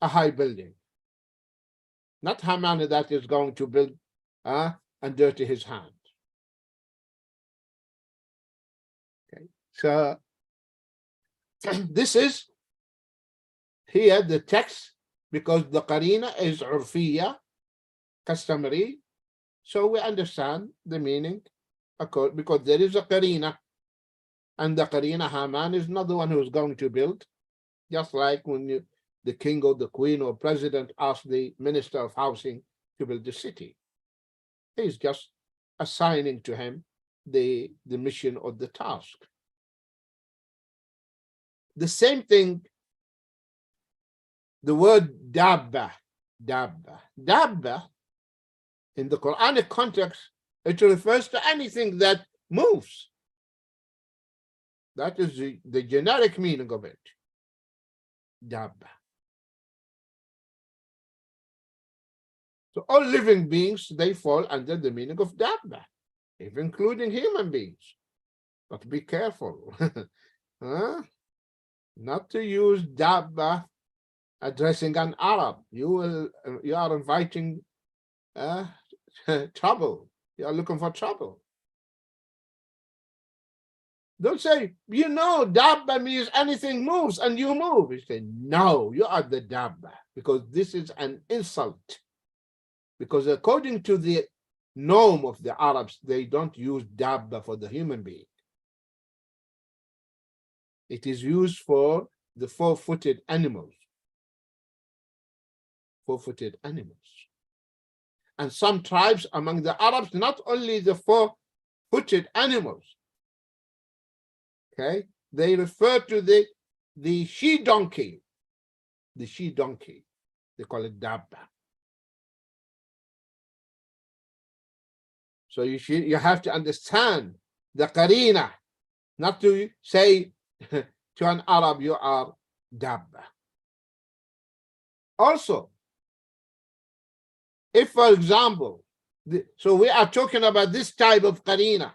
a high building. Not Haman that is going to build and dirty his hand. Okay, so this is here the text, because the qarina is urfiya, customary, so we understand the meaning because there is a qarina, and the qarina, Haman is not the one who is going to build. Just like when the king or the queen or president asks the minister of housing to build the city, he's just assigning to him the mission or the task. The same thing, the word dabba, in the Quranic context, it refers to anything that moves. That is the generic meaning of it, dabba. So all living beings, they fall under the meaning of dabba, even including human beings. But be careful, not to use dabba addressing an Arab. You are inviting trouble. You are looking for trouble. Don't say, dabba means anything moves and you move. You say, no, you are the dabba, because this is an insult. Because according to the norm of the Arabs, they don't use dabba for the human being. It is used for the four-footed animals. Four-footed animals. And some tribes among the Arabs, not only the four-footed animals, okay, they refer to the she-donkey. The she-donkey. They call it dabba. So you have to understand the qarina, not to say to an Arab you are dabba. Also, if, for example, so we are talking about this type of qarina,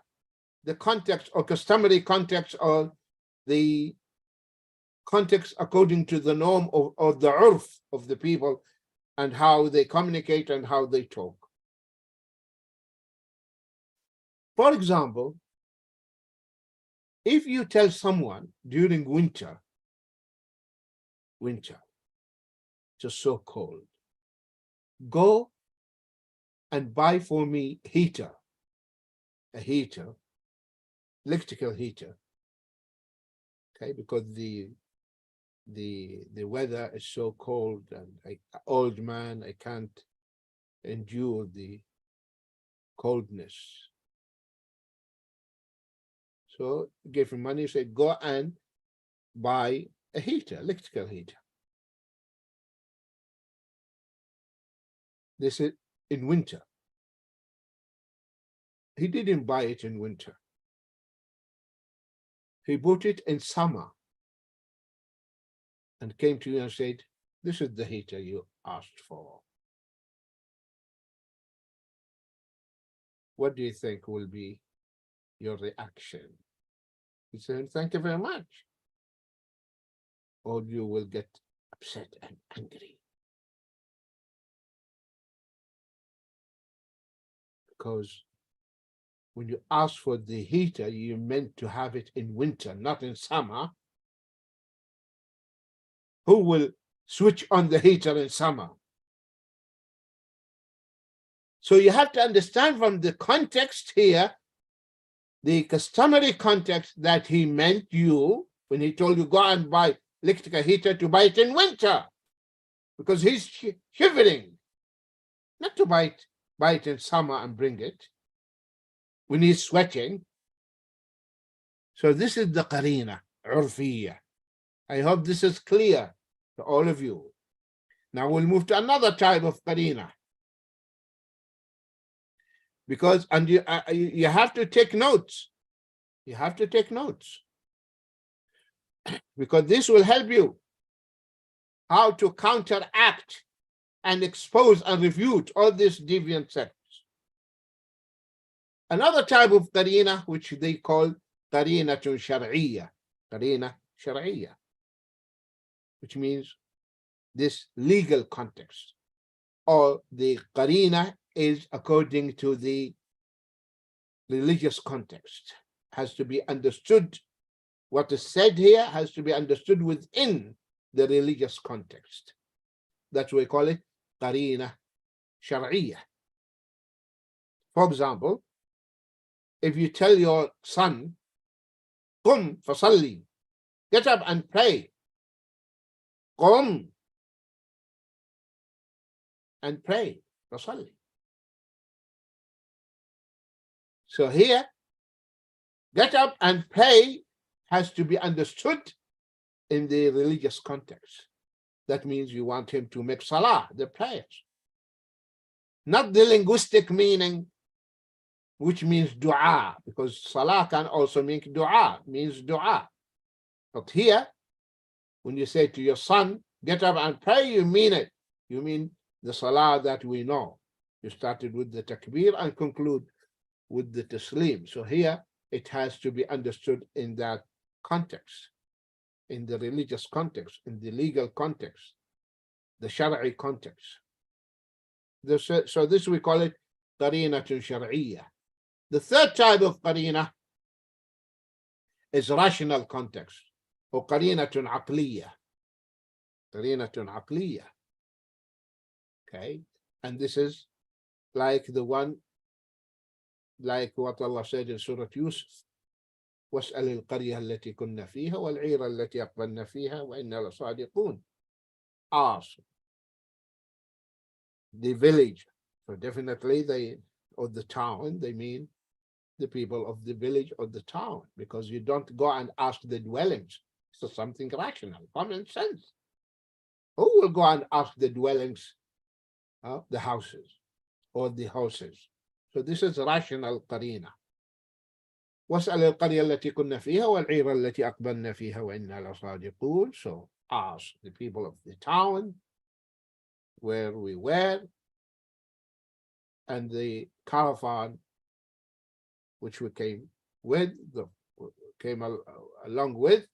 the context or customary context or the context according to the norm or the urf of the people and how they communicate and how they talk. For example, if you tell someone during winter, it's so cold, go and buy for me a heater, electrical heater, okay, because the weather is so cold and old man, I can't endure the coldness. So give him money, say, go and buy a heater, electrical heater. This is in winter. He didn't buy it in winter. He bought it in summer and came to you and said, this is the heater you asked for. What do you think will be your reaction? He said, thank you very much. Or you will get upset and angry. Because when you ask for the heater, you meant to have it in winter, not in summer. Who will switch on the heater in summer? So you have to understand from the context here, the customary context, that he meant you, when he told you go and buy electrical heater, to buy it in winter, because he's shivering, not to buy it in summer and bring it when he's sweating. So this is the qarina, urfiyya. I hope this is clear to all of you. Now we'll move to another type of qarina. Because, and you have to take notes. You have to take notes. Because this will help you how to counteract and expose and refute all these deviant sects. Another type of qarina, which they call qarinatun shar'iyya, qarina shar'iyya, which means this legal context, or the qarina is according to the religious context, has to be understood. What is said here has to be understood within the religious context. That's why we call it qarina shar'iyya. For example, if you tell your son, qum fasalli, get up and pray. Qum and pray, fasalli. So here, get up and pray has to be understood in the religious context. That means you want him to make salah, the prayers. Not the linguistic meaning, which means dua, because salah can also mean dua, means dua. But here, when you say to your son, get up and pray, you mean it. You mean the salah that we know. You started with the takbir and conclude with the taslim. So here, it has to be understood in that context, in the religious context, in the legal context, the Shari'i context. So this we call it qarinatun shar'iyya. The third type of qarina is rational context, or qarinatun aqliyya. Qarinatun aqliyya. Okay, and this is like the one, like what Allah said in Surah Yusuf, واسأل القرية التي كنا فيها والعير التي أقبلنا فيها وإنا لصادقون. Ask the village. So definitely they, or the town, they mean the people of the village or the town, because you don't go and ask the dwellings. So something rational, common sense. Who will go and ask the dwellings, the houses or the houses? So this is rational qarina. واسأل القرية التي كنا فيها والعير التي أقبلنا فيها وإنا لصادقون. So ask the people of the town where we were and the caravan which we came with, along with,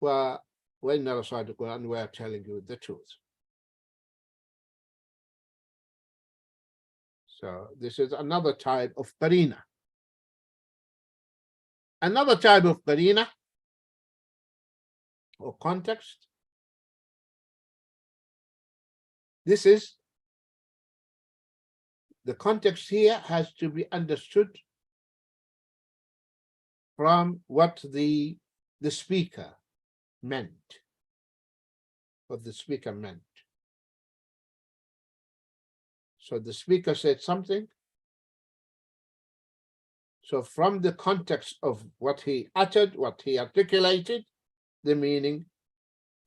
وإنا لصادقون, and we are telling you the truth. So this is another type of qarina. Another type of qarina or context. This is the context here has to be understood from what the speaker meant, what the speaker meant. So the speaker said something. So from the context of what he uttered, what he articulated, the meaning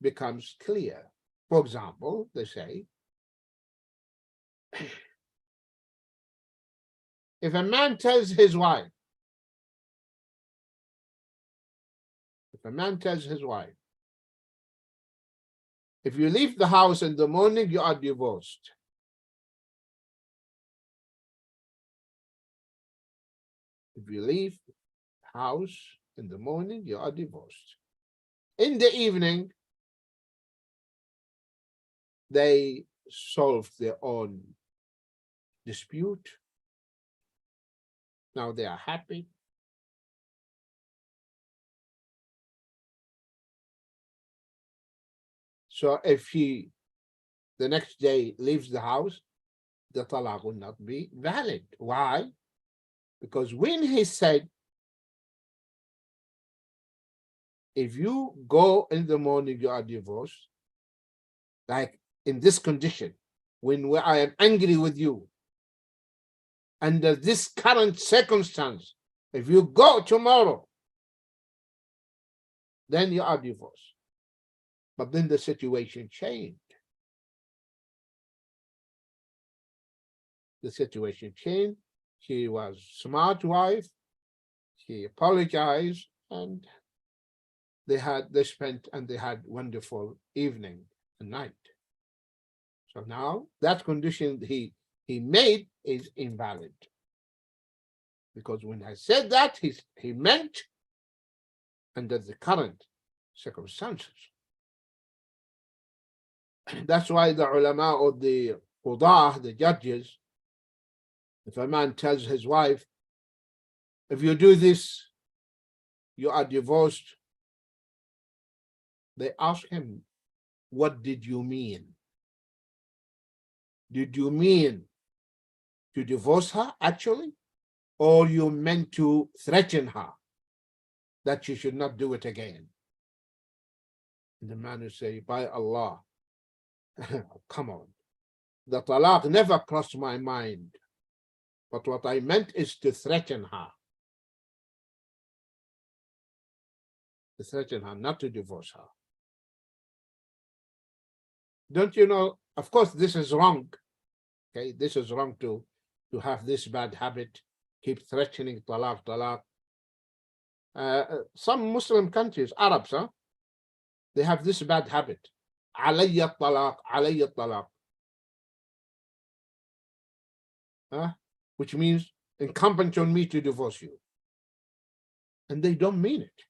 becomes clear. For example, they say, if a man tells his wife, if you leave the house in the morning, you are divorced. If you leave the house in the morning, you are divorced. In the evening, they solved their own dispute. Now they are happy. So if he the next day leaves the house, the talaq will not be valid. Why? Because when he said, if you go in the morning, you are divorced, like in this condition, when I am angry with you, under this current circumstance, if you go tomorrow, then you are divorced. But then the situation changed. The situation changed. She was a smart wife. She apologized, and they had wonderful evening and night. So now that condition he made is invalid, because when I said that, he meant under the current circumstances. That's why the ulama or the qudah, the judges, if a man tells his wife, if you do this, you are divorced, they ask him, what did you mean? Did you mean to divorce her actually? Or you meant to threaten her that she should not do it again? And the man will say, by Allah, come on. The talaq never crossed my mind. But what I meant is to threaten her. To threaten her, not to divorce her. Don't you know, of course, this is wrong. Okay, this is wrong to have this bad habit, keep threatening talaq. Some Muslim countries, Arabs, they have this bad habit. Alayya talaq. Which means incumbent on me to divorce you. And they don't mean it.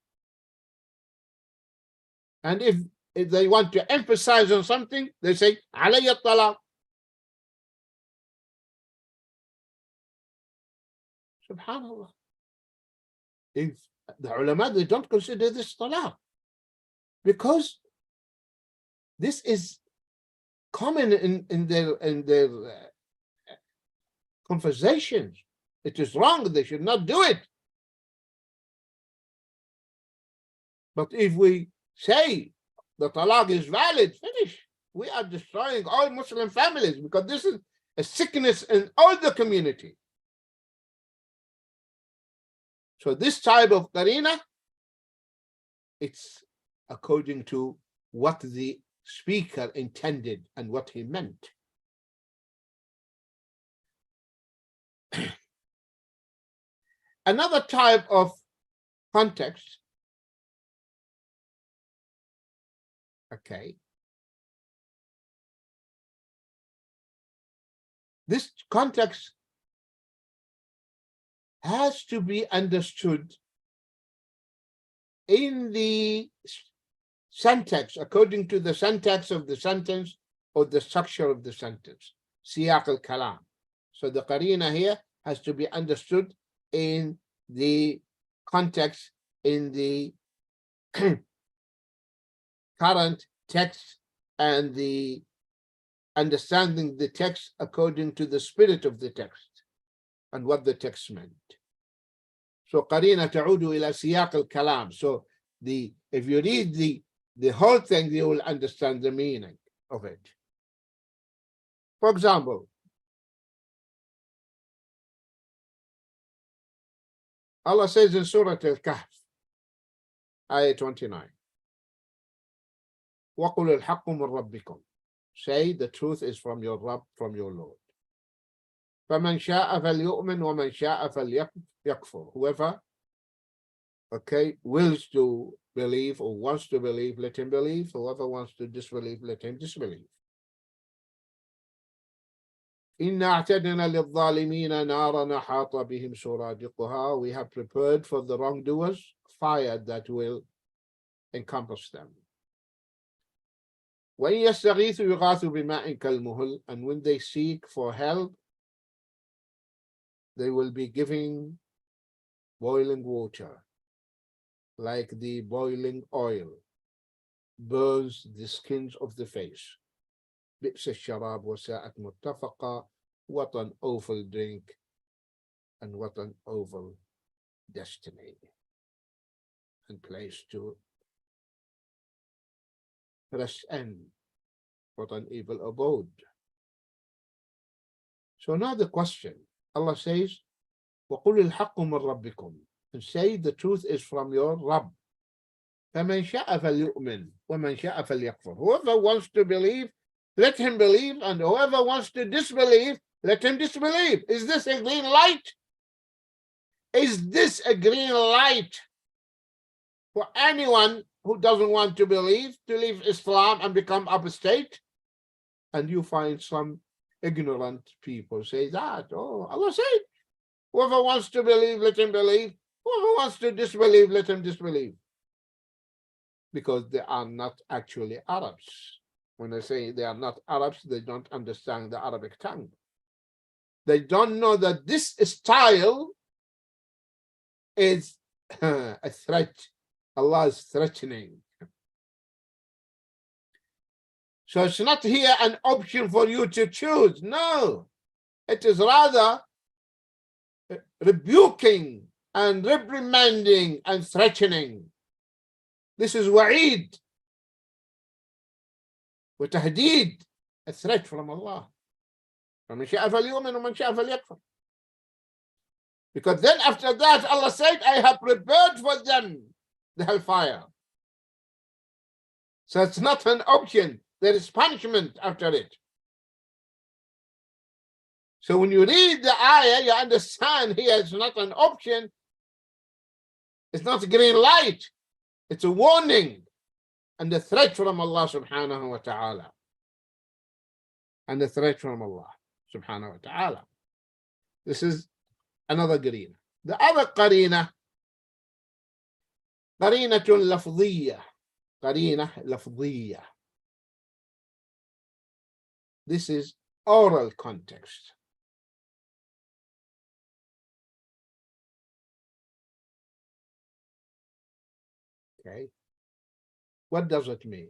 And if they want to emphasize on something, they say, alayya talaq. Subhanallah. If the ulama, they don't consider this talaq, because this is common in their conversations. It is wrong. They should not do it. But if we say the talaq is valid, finish. We are destroying all Muslim families because this is a sickness in all the community. So this type of qarina, it's according to what the speaker intended and what he meant. Another type of context, okay, this context has to be understood in the syntax, according to the syntax of the sentence or the structure of the sentence, siyaq al-kalam. So the qarina here has to be understood in the context, in the current text, and the understanding the text according to the spirit of the text and what the text meant. So qarina ta'udu ila siyaq al-kalam. So if you read the whole thing, you will understand the meaning of it. For example, Allah says in Surah Al-Kahf, ayah 29, وَقُلُ الْحَقُّ مِنْ رَبِّكُمْ. Say the truth is from your Rabb, from your Lord. فَمَنْ شَاءَ فَلْيُؤْمِنْ وَمَنْ شَاءَ فَلْيَكْفُرْ. Whoever, okay, wills to believe or wants to believe, let him believe. Whoever wants to disbelieve, let him disbelieve. إِنَّا أَعْتَدْنَا لِلظَّالِمِينَ نَارًا أَحَاطَ بِهِمْ سُرَادِقُهَا. We have prepared for the wrongdoers fire that will encompass them. وَإِنْ يَسْتَغِيثُوا يُغَاثُوا بِمَاءٍ كَالْمُهْلِ. And when they seek for help, they will be giving boiling water, like the boiling oil burns the skins of the face. بئس الشراب وساءت مرتفقا. What an awful drink and what an awful destiny and place to rest in. What an evil abode. So now the question, Allah says, وَقُلِ الْحَقُّ مِنْ رَبِّكُمْ. And say the truth is from your Rabb. فَمَنْ شَاءَ فَلْيُؤْمِنْ وَمَنْ شَاءَ فَلْيَكْفُرْ. Whoever wants to believe, let him believe, and whoever wants to disbelieve, let him disbelieve. Is this a green light? Is this a green light for anyone who doesn't want to believe, to leave Islam and become apostate? And you find some ignorant people say that, oh, Allah said, whoever wants to believe, let him believe. Whoever wants to disbelieve, let him disbelieve. Because they are not actually Arabs. When I say they are not Arabs, they don't understand the Arabic tongue. They don't know that this style is a threat. Allah is threatening. So it's not here an option for you to choose. No, it is rather rebuking and reprimanding and threatening. This is wa'id, وتهديد, a threat from Allah. فَمَنْ شَاءَ فَلْيُؤْمِنْ وَمَنْ شَاءَ فَلْيَكْفُرْ. Because then after that, Allah said, I have prepared for them the hellfire. So it's not an option. There is punishment after it. So when you read the ayah, you understand here it's not an option. It's not a green light. It's a warning and a threat from Allah subhanahu wa ta'ala. And a threat from Allah subhanahu wa ta'ala. This is another qarina. The other qarina, qarinatul lafdiyya. Qarina lafdiyya. This is oral context. Okay. What does it mean?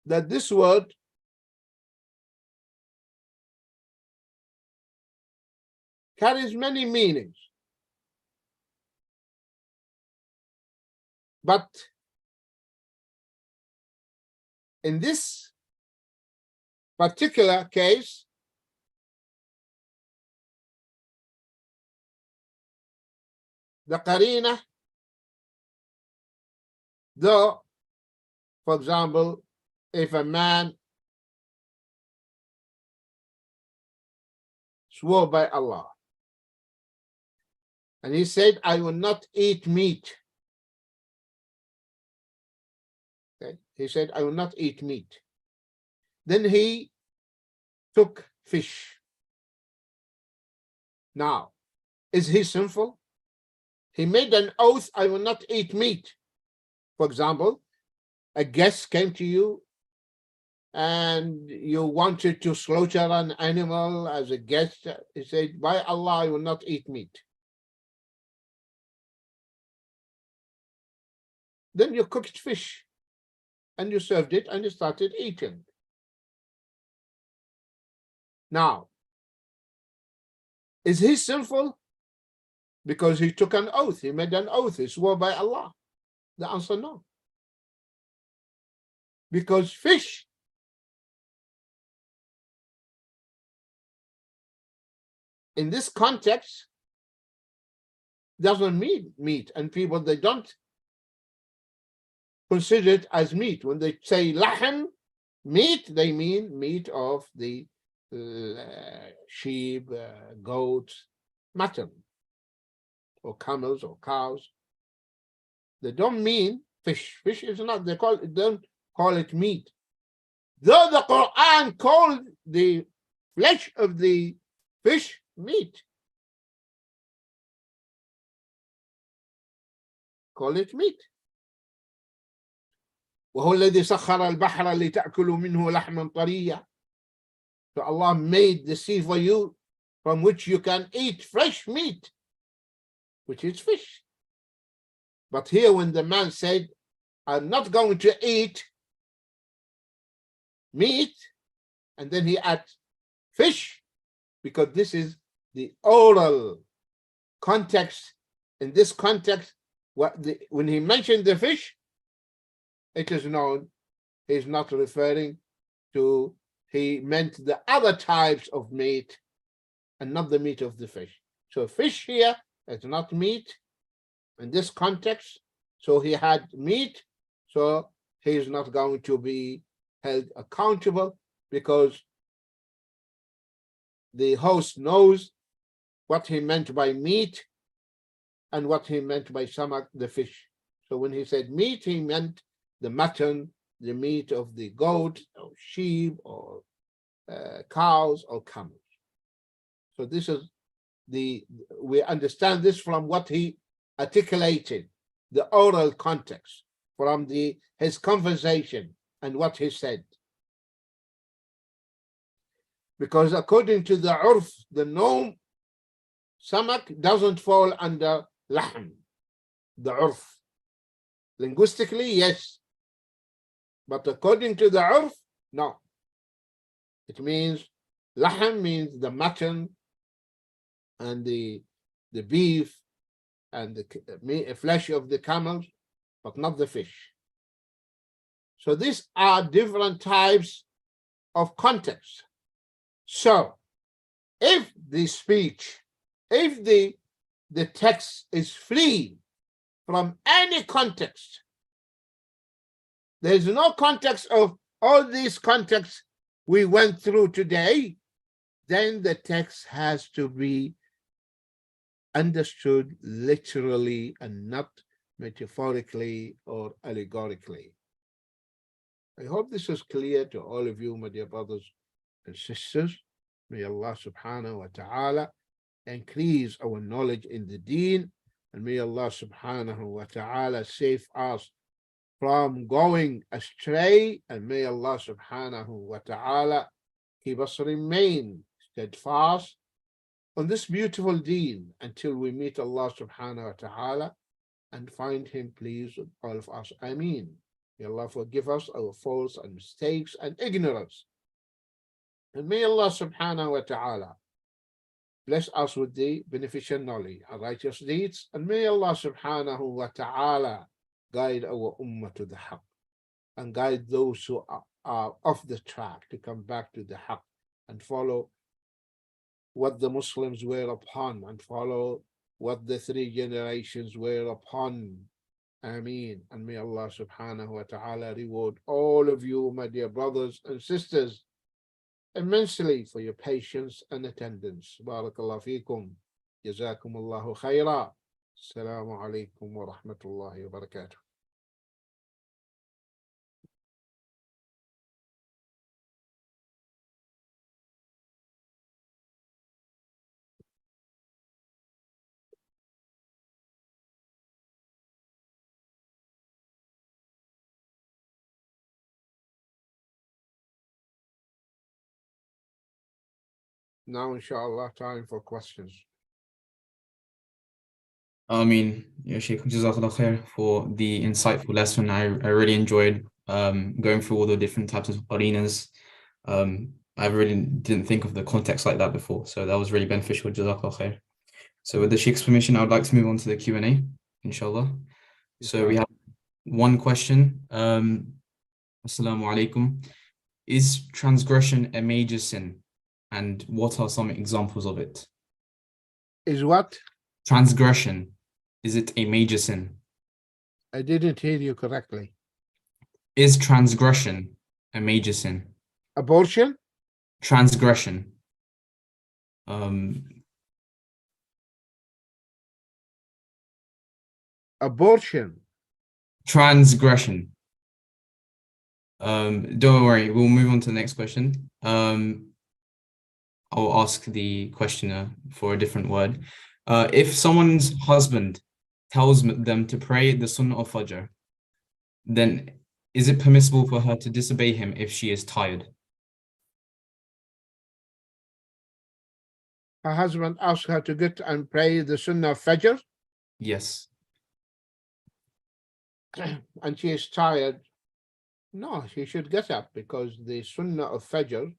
That this word carries many meanings. But in this particular case, the qarina, though, for example, if a man swore by Allah and he said, I will not eat meat. Okay? He said, I will not eat meat. Then he took fish. Now, is he sinful? He made an oath, I will not eat meat. For example, a guest came to you and you wanted to slaughter an animal as a guest. He said, by Allah, I will not eat meat. Then you cooked fish and you served it and you started eating. Now, is he sinful? Because he took an oath, he made an oath, he swore by Allah. The answer, no. Because fish in this context doesn't mean meat, and people, they don't consider it as meat. When they say lahm, meat, they mean meat of the sheep, goats, mutton, or camels or cows. They don't mean fish. Fish is not, they don't call it meat. Though the Quran called the flesh of the fish meat. Call it meat. وهو الذي سخر البحر لتأكلوا منه لحما طريا. So Allah made the sea for you from which you can eat fresh meat, which is fish. But here when the man said, I'm not going to eat meat, and then he adds fish, because this is the oral context. In this context, when he mentioned the fish, it is known he's not referring to, he meant the other types of meat and not the meat of the fish. So fish here is not meat in this context. So he had meat, so he is not going to be held accountable, because the host knows what he meant by meat and what he meant by samak, the fish. So when he said meat, he meant the mutton, the meat of the goat or sheep or cows or camels. So this is we understand this from what he articulated, the oral context, from his conversation and what he said. Because according to the urf, the norm, samak doesn't fall under lahm, the urf. Linguistically, yes. But according to the urf, no. It means, lahm means the mutton and the beef and the flesh of the camels, but not the fish. So these are different types of context. So if the speech, if the text is free from any context, there's no context of all these contexts we went through today, then the text has to be understood literally and not metaphorically or allegorically. I hope this is clear to all of you, my dear brothers and sisters. May Allah subhanahu wa ta'ala increase our knowledge in the deen, and may Allah subhanahu wa ta'ala save us from going astray, and may Allah subhanahu wa ta'ala keep us remain steadfast on this beautiful deen until we meet Allah subhanahu wa ta'ala and find him pleased with all of us. Ameen. May Allah forgive us our faults and mistakes and ignorance. And may Allah subhanahu wa ta'ala bless us with the beneficial knowledge and righteous deeds, and may Allah subhanahu wa ta'ala guide our ummah to the haqq and guide those who are off the track to come back to the haqq and follow what the Muslims were upon and follow what the 3 generations were upon. Ameen. And may Allah subhanahu wa ta'ala reward all of you, my dear brothers and sisters, immensely for your patience and attendance. Barakallahu feekum. Jazakumullahu khaira. Assalamu alaikum wa rahmatullahi wa barakatuh. Now, inshallah, time for questions. Ya Shaykh, Jazakallah khair for the insightful lesson. I really enjoyed going through all the different types of qarinas. I really didn't think of the context like that before, so that was really beneficial. Jazakallah khair. So with the Sheikh's permission, I would like to move on to the Q&A, inshallah. So we have one question. Assalamu alaikum. Is transgression a major sin? And what are some examples of it? Is what? Transgression. Is it a major sin? I didn't hear you correctly. Is transgression a major sin? Abortion? Transgression. Abortion. Transgression. Don't worry, we'll move on to the next question. I'll ask the questioner for a different word. If someone's husband tells them to pray the Sunnah of Fajr, then is it permissible for her to disobey him if she is tired? Her husband asked her to get and pray the Sunnah of Fajr. Yes. And she is tired. No, she should get up because the Sunnah of Fajr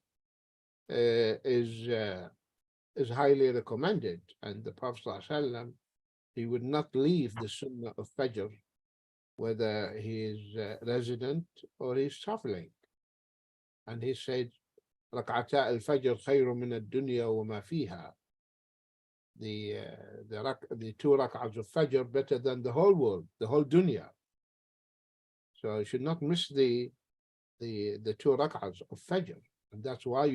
is highly recommended, and the Prophet ﷺ, he would not leave the Sunnah of Fajr whether he is resident or he's traveling. And he said, ركعتا الفجر خير من الدنيا وما فيها. The 2 rak'ahs of Fajr better than the whole world, the whole dunya. So you should not miss the 2 rak'ahs of Fajr. And that's why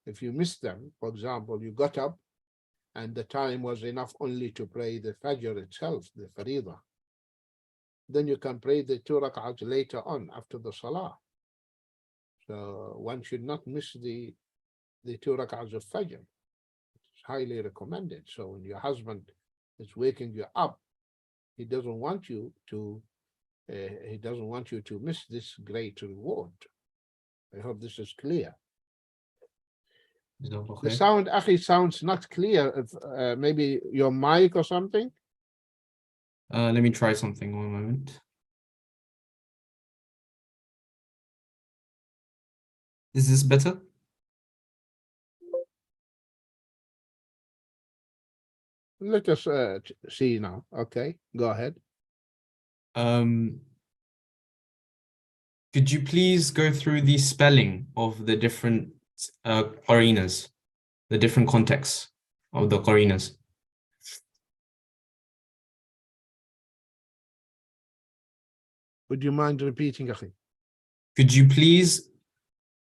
if you miss them, for example, you got up and the time was enough only to pray the Fajr itself, the Faridah, then you can pray the 2 rak'ahs later on after the Salah. So one should not miss the 2 rak'ahs of Fajr. It's highly recommended. So when your husband is waking you up, he doesn't want you to miss this great reward. I hope this is clear. The sound, Akhi, sounds not clear. If, maybe your mic or something. Let me try something, one moment. Is this better? Let us see now. Okay, go ahead. Could you please go through the spelling of the different qarinas, the different contexts of the qarinas? Would you mind repeating, Akhi? Could you please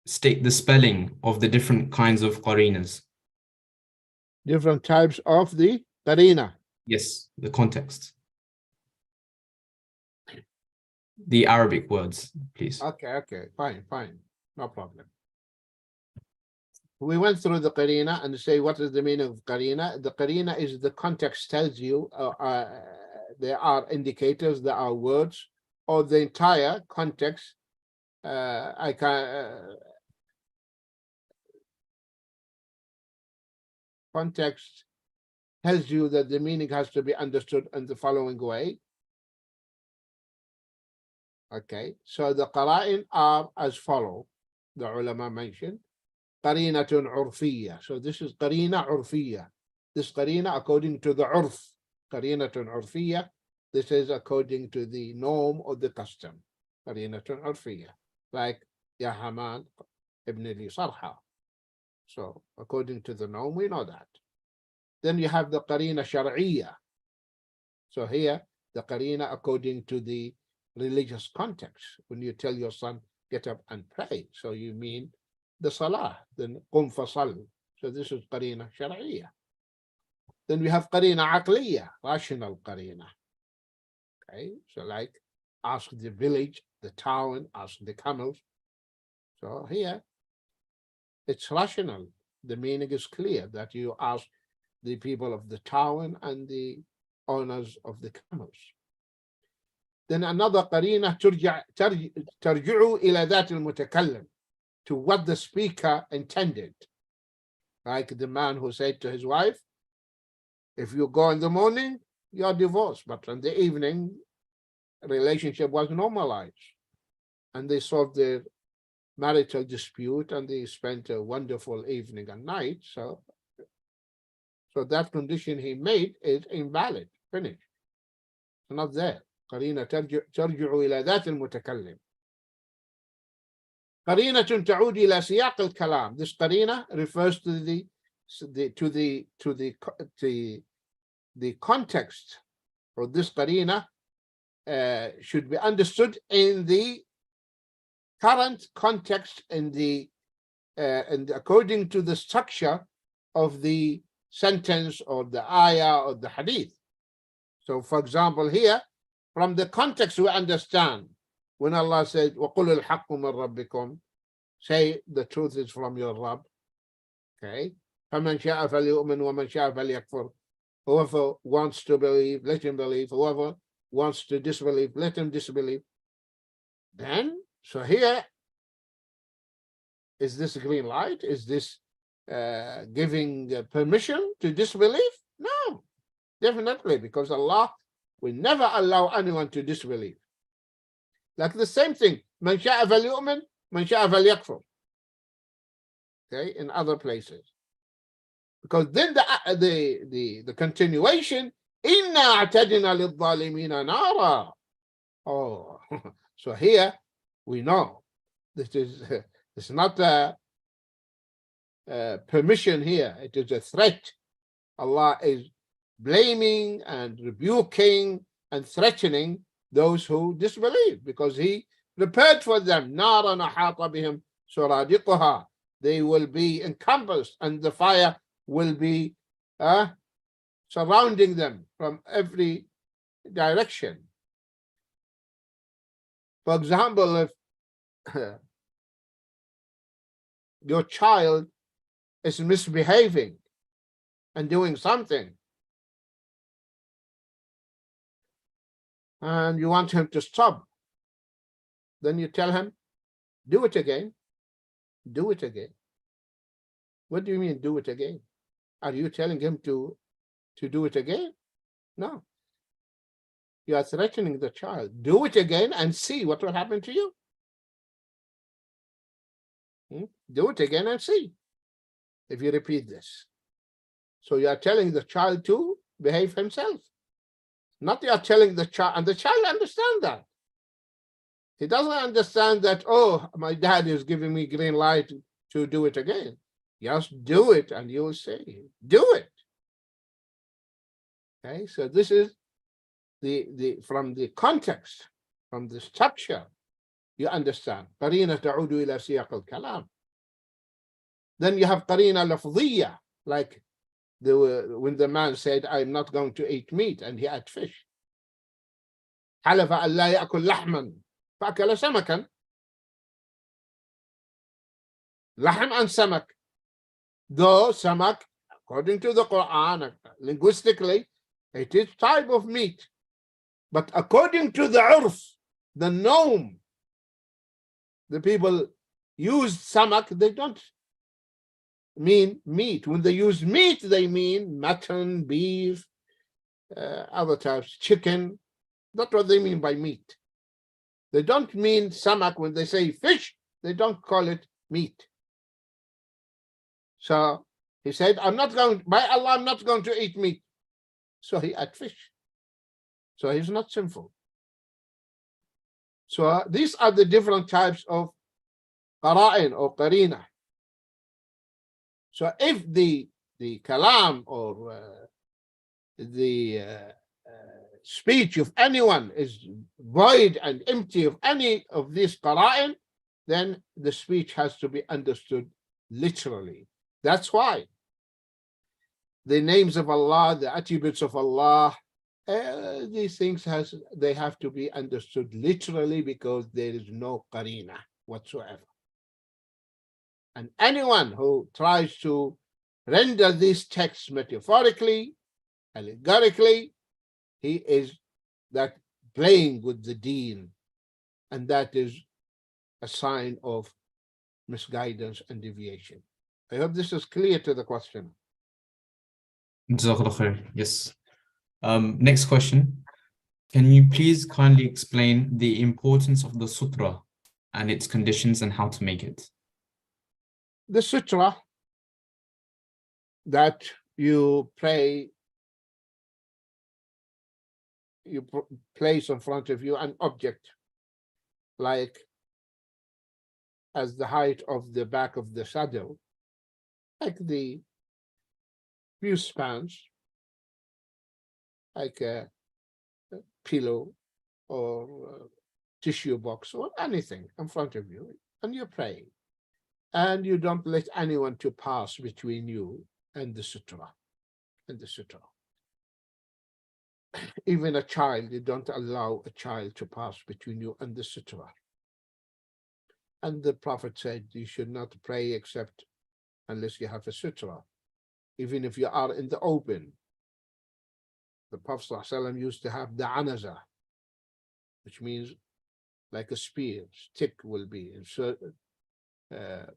state the spelling of the different kinds of qarinas? Different types of the qarina. Yes, the context. The Arabic words, please. Okay, fine. No problem. We went through the qarina and say what is the meaning of qarina. The qarina is the context tells you there are indicators, there are words, or the entire context. Context tells you that the meaning has to be understood in the following way. Okay, so the qara'in are as follow. The ulama mentioned qarinatun urfiyya. So this is qarina urfiyya. This qarina according to the urf, qarinatun urfiyya. This is according to the norm or the custom, qarinatun urfiyya. Like Ya Haman ibn li Sarha. So according to the norm, we know that. Then you have the qarina shar'iyya. So here, the qarina according to the religious context. When you tell your son, get up and pray, so you mean the salah, then qum fasal. So this is qarina shar'iyya. Then we have qarina aqliyya, rational qarina. Okay, so like ask the village, the town, ask the camels. So here, it's rational. The meaning is clear that you ask the people of the town and the owners of the camels. Then another qarina ترجع إلى ذات المتكلم, to what the speaker intended. Like the man who said to his wife, if you go in the morning, you're divorced, but in the evening, relationship was normalized. And they solved their marital dispute and they spent a wonderful evening and night. So that condition he made is invalid, finished. It's not there. قرينة ترجع إلى ذات المتكلم. قرينة تعود إلى سياق الكلام. This قرينة refers to the context, or this قرينة should be understood in the current context, in the and according to the structure of the sentence or the ayah or the hadith. So for example here, from the context we understand when Allah said وَقُلُ الْحَقُّ مِنْ رَبِّكُمْ, say the truth is from your Rabb. Okay, فَمَنْ شَاءَ فَلْيُؤْمِنْ وَمَنْ شَاءَ فَلْيَكْفُرْ. Whoever wants to believe, let him believe. Whoever wants to disbelieve, let him disbelieve. Then, so here, is this a green light? Is this giving permission to disbelieve? No, definitely, because Allah will never allow anyone to disbelieve. Like the same thing, مَنْ شَاءَ فَلْيُؤْمِنْ مَنْ شَاءَ فَلْيَكْفُرْ. Okay, in other places. Because then the continuation, إِنَّا أَعْتَدْنَا لِلظَّالِمِينَ نَارًا. Oh, so here we know this is it's not a permission here, it is a threat. Allah is blaming and rebuking and threatening those who disbelieve, because He prepared for them نَارًا أَحَاطَ بِهِمْ سُرَادِقُهَا. They will be encompassed and the fire will be surrounding them from every direction. For example, if your child is misbehaving and doing something, and you want him to stop, then you tell him, do it again, do it again. What do you mean, do it again? Are you telling him to do it again? No. You are threatening the child. Do it again and see what will happen to you. Do it again and see if you repeat this. So you are telling the child to behave himself. Not you are telling the child, and the child understands that. He doesn't understand that, oh, my dad is giving me green light to do it again. Just do it and you will see. Do it. Okay, so this is the from the context, from the structure, you understand. قرينة تعود إلى سياق الكلام. Then you have قرينة لفظية, like when the man said, I'm not going to eat meat, and he ate fish. حلف أن لا يأكل لحما فأكل سمكا. لحم and samak. Though samak, according to the Quran, linguistically, it is type of meat. But according to the urf, the norm, the people use samak, they don't mean meat. When they use meat, they mean mutton, beef, other types, chicken. That's what they mean by meat. They don't mean samak. When they say fish, they don't call it meat. So He said, by Allah, I'm not going to eat meat. So he ate fish. So he's not sinful. So these are the different types of qara'in or qarina. So if the kalam or the speech of anyone is void and empty of any of these qara'in, then the speech has to be understood literally. That's why the names of Allah, the attributes of Allah, these things they have to be understood literally, because there is no qarina whatsoever. And anyone who tries to render these texts metaphorically, allegorically, he is that playing with the deen, and that is a sign of misguidance and deviation. I hope this is clear to the question. Jazakallah khair. Yes. Next question. Can you please kindly explain the importance of the sutra and its conditions and how to make it? The sutra that you pray, you place in front of you an object like as the height of the back of the saddle, like the few spans, like a pillow or tissue box or anything in front of you, and you're praying, and you don't let anyone to pass between you and the sutra. Even a child, you don't allow a child to pass between you and the sutra. And the Prophet said you should not pray except unless you have a sutra, even if you are in the open. The Prophet ﷺ used to have the anaza, which means like a spear, stick will be inserted,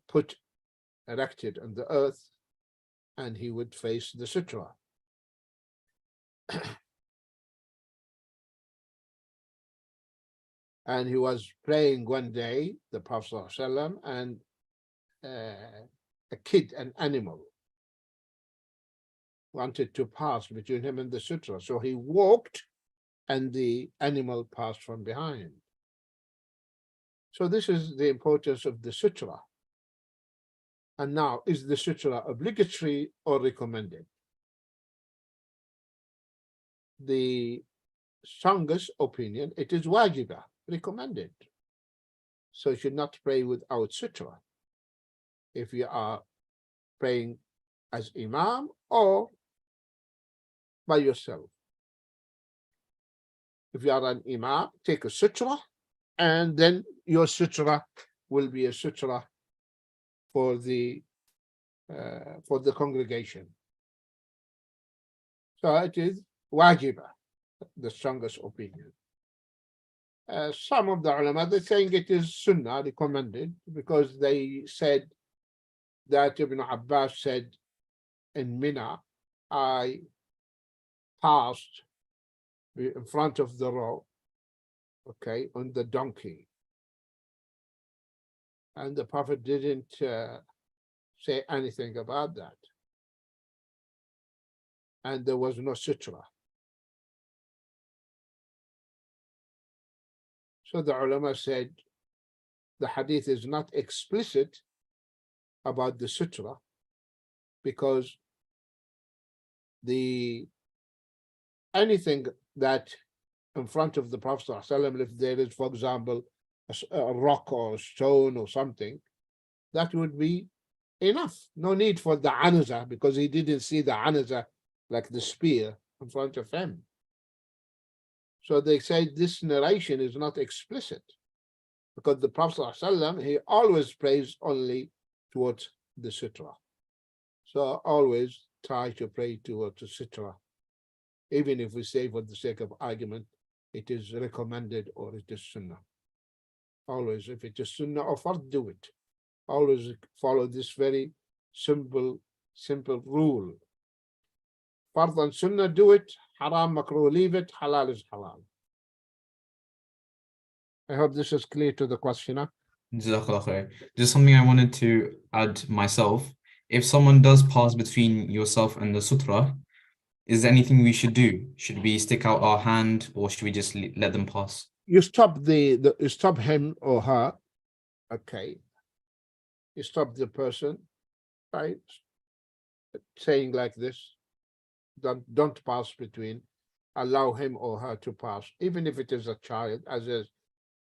put erected on the earth, and he would face the sutra. And he was praying one day, the Prophet ﷺ, and a kid, an animal, wanted to pass between him and the sutra. So he walked and the animal passed from behind. So this is the importance of the sutra. And now, is the sutra obligatory or recommended? The strongest opinion, it is wajiba, recommended. So you should not pray without sutra if you are praying as imam or by yourself. If you are an imam, take a sutra, and then your sutra will be a sutra for the congregation. So it is wajiba, the strongest opinion. Some of the ulama, they're saying it is sunnah, recommended, because they said that Ibn Abbas said in Mina, I passed in front of the row, okay, on the donkey. And the Prophet didn't say anything about that. And there was no sutra. So the ulama said the hadith is not explicit about the sutra, because anything that in front of the Prophet ﷺ, if there is, for example, a rock or a stone or something, that would be enough. No need for the anaza, because he didn't see the anaza, like the spear, in front of him. So they say this narration is not explicit, because the Prophet ﷺ, he always prays only towards the sutra. So always try to pray towards the sutra. Even if we say for the sake of argument, it is recommended or it is sunnah. Always, if it is sunnah or fard, do it. Always follow this very simple rule. Fard and sunnah, do it. Haram, makruh, leave it. Halal is halal. I hope this is clear to the questioner. Jazakallah khair. Just something I wanted to add myself if someone does pass between yourself and the sutra, is there anything we should do? Should we stick out our hand or should we just let them pass? You stop you stop him or her. Okay. You stop the person, right? Saying like this, don't pass between. Allow him or her to pass, even if it is a child, as is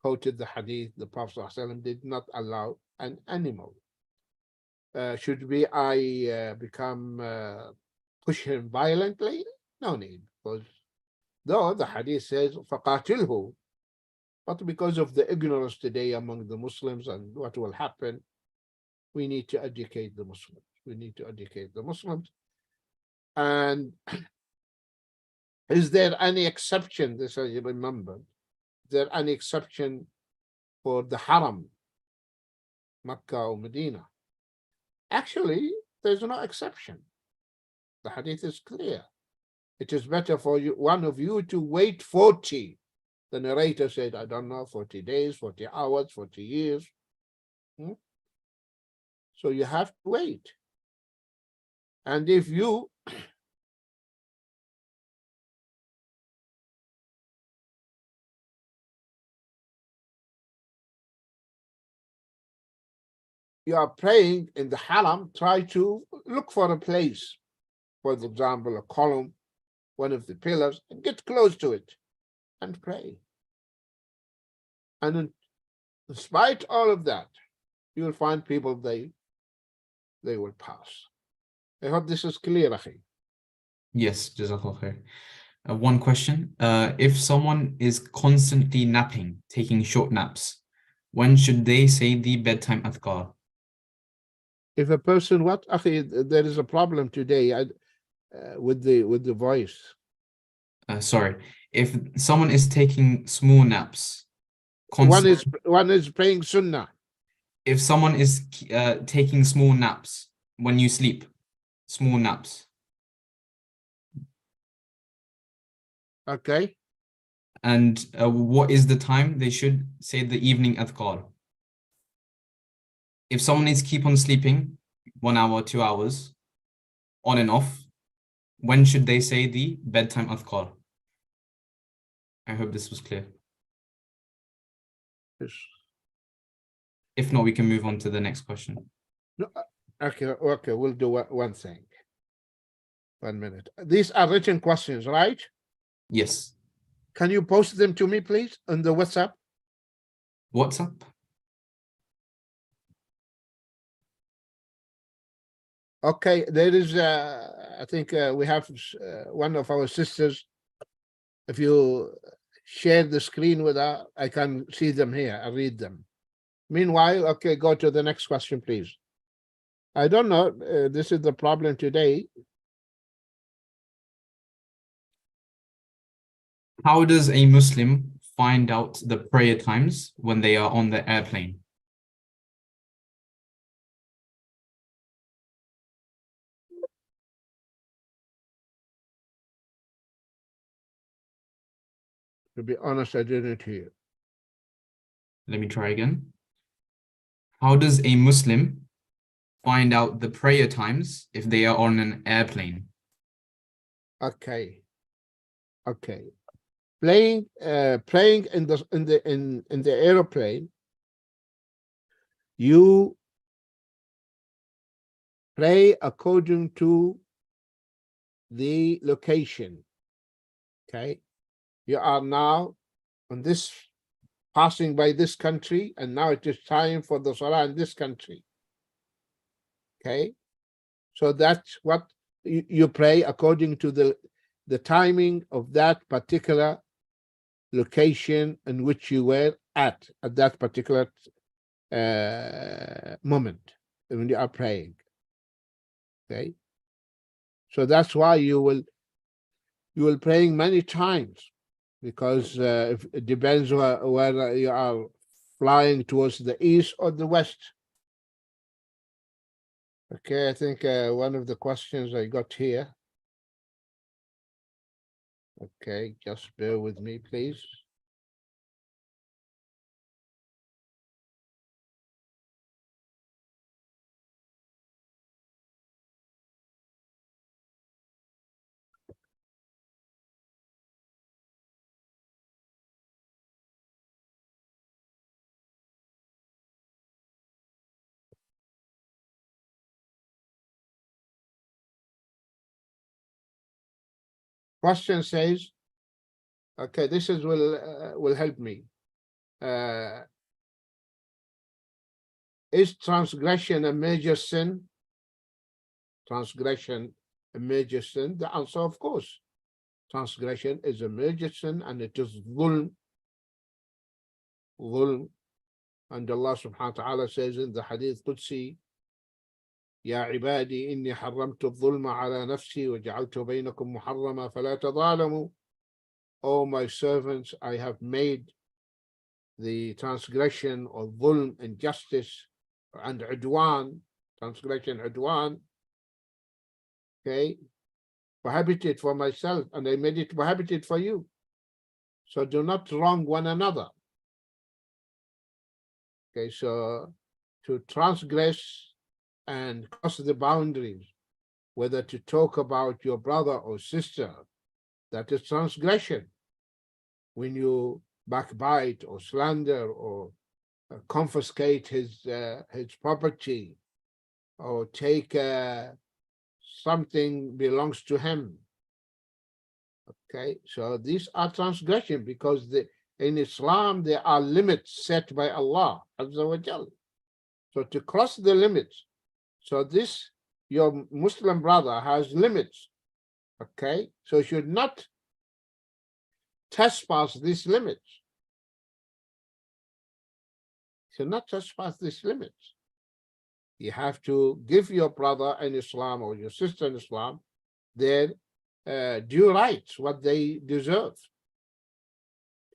quoted the hadith, the Prophet ﷺ did not allow an animal. Should I become push him violently? No need, because though the hadith says فَقَاتِلْهُ, but because of the ignorance today among the Muslims and what will happen, we need to educate the Muslims. We need to educate the Muslims. And is there any exception? This I remember. Is there any exception for the Haram, Mecca or Medina? Actually, there's no exception. The hadith is clear. It is better for you, one of you, to wait 40. The narrator said, I don't know, 40 days, 40 hours, 40 years. So you have to wait. And if you are praying in the haram, try to look for a place, for example, a column, one of the pillars, and get close to it and pray. And in spite all of that, you will find people they will pass. I hope this is clear, Akhi. Yes, Jazakallah khair. One question. If someone is constantly napping, taking short naps, when should they say the bedtime adhkar? If a person, what, Akhi, there is a problem today with the voice. Sorry. If someone is taking small naps, One is praying sunnah. if someone is taking small naps when you sleep, small naps. Okay. And what is the time they should say the evening adhkar? If someone is keep on sleeping 1 hour, 2 hours, on and off, when should they say the bedtime adhkar? I hope this was clear. Yes. If not, we can move on to the next question. No, okay, we'll do one thing. 1 minute. These are written questions, right? Yes. Can you post them to me, please, on the WhatsApp? WhatsApp? Okay, there is, I think we have one of our sisters. If you share the screen with her, I can see them here. I read them. Meanwhile, okay, go to the next question, please. I don't know. This is the problem today. How does a Muslim find out the prayer times when they are on the airplane? To be honest, I didn't hear. Let me try again. How does a Muslim find out the prayer times if they are on an airplane? Okay. Praying in the airplane, you pray according to the location. Okay, you are now on this, passing by this country, and now it is time for the salah in this country. Okay, so that's what you pray according to the timing of that particular location in which you were at that particular moment when you are praying. Okay, so that's why you will praying many times, because if it depends whether you are flying towards the east or the west. Okay, I think one of the questions I got here. Okay, just bear with me, please. Question says, okay, this is will help me. Is transgression a major sin? Transgression a major sin? The answer, of course. Transgression is a major sin, and it is dhulm. Dhulm. And Allah subhanahu wa ta'ala says in the Hadith Qudsi, يا عبادي إني حرمت الظلم على نفسي وجعلت بينكم محرما فلا تظالموا. O my servants, I have made the transgression or dhulm, injustice, and udwan, transgression, udwan, okay, prohibited for myself, and I made it prohibited for you. So do not wrong one another. Okay, so to transgress and cross the boundaries, whether to talk about your brother or sister, that is transgression. When you backbite or slander or confiscate his property, or take something belongs to him. Okay, so these are transgression, because in Islam there are limits set by Allah Azza wa Jal. So to cross the limits, so this your Muslim brother has limits. Okay, so you should not trespass these limits. Should not trespass these limits. You have to give your brother in Islam or your sister in Islam their due rights, what they deserve.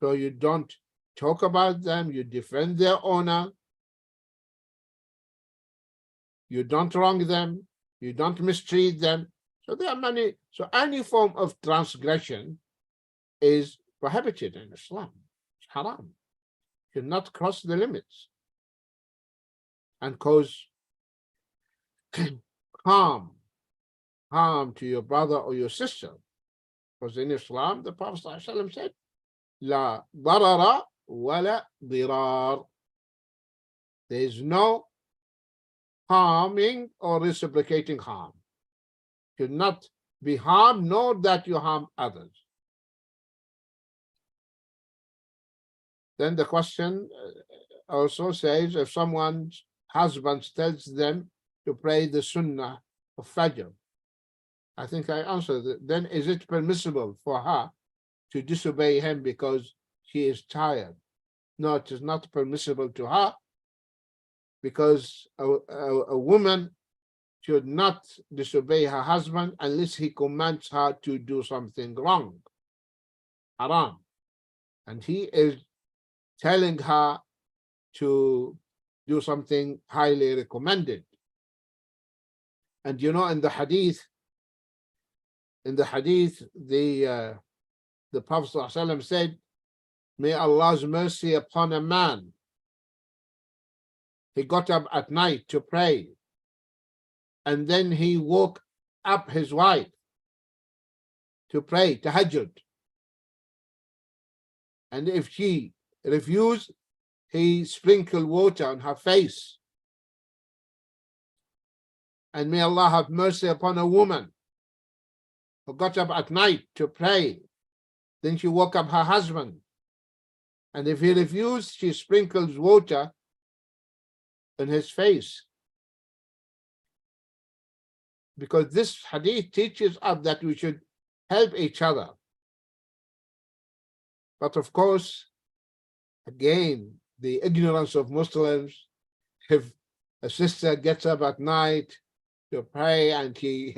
So you don't talk about them, you defend their honor, you don't wrong them, you don't mistreat them. So there are many, so any form of transgression is prohibited in Islam. It's haram. You should not cross the limits and cause harm to your brother or your sister. Because in Islam, the Prophet ﷺ said, La darara wala dirar. There is no harming or reciprocating harm. You should not be harmed, nor that you harm others. Then the question also says, if someone's husband tells them to pray the sunnah of Fajr, I think I answered it. Then is it permissible for her to disobey him because she is tired? No, it is not permissible to her, because a woman should not disobey her husband unless he commands her to do something wrong, haram, and he is telling her to do something highly recommended. And you know, in the hadith, the Prophet ﷺ said, may Allah's mercy upon a man. He got up at night to pray, and then he woke up his wife to pray tahajjud. And if she refused, he sprinkled water on her face. And may Allah have mercy upon a woman who got up at night to pray. Then she woke up her husband, and if he refused, she sprinkles water on his face. Because this hadith teaches us that we should help each other. But of course, again, the ignorance of Muslims, if a sister gets up at night to pray and she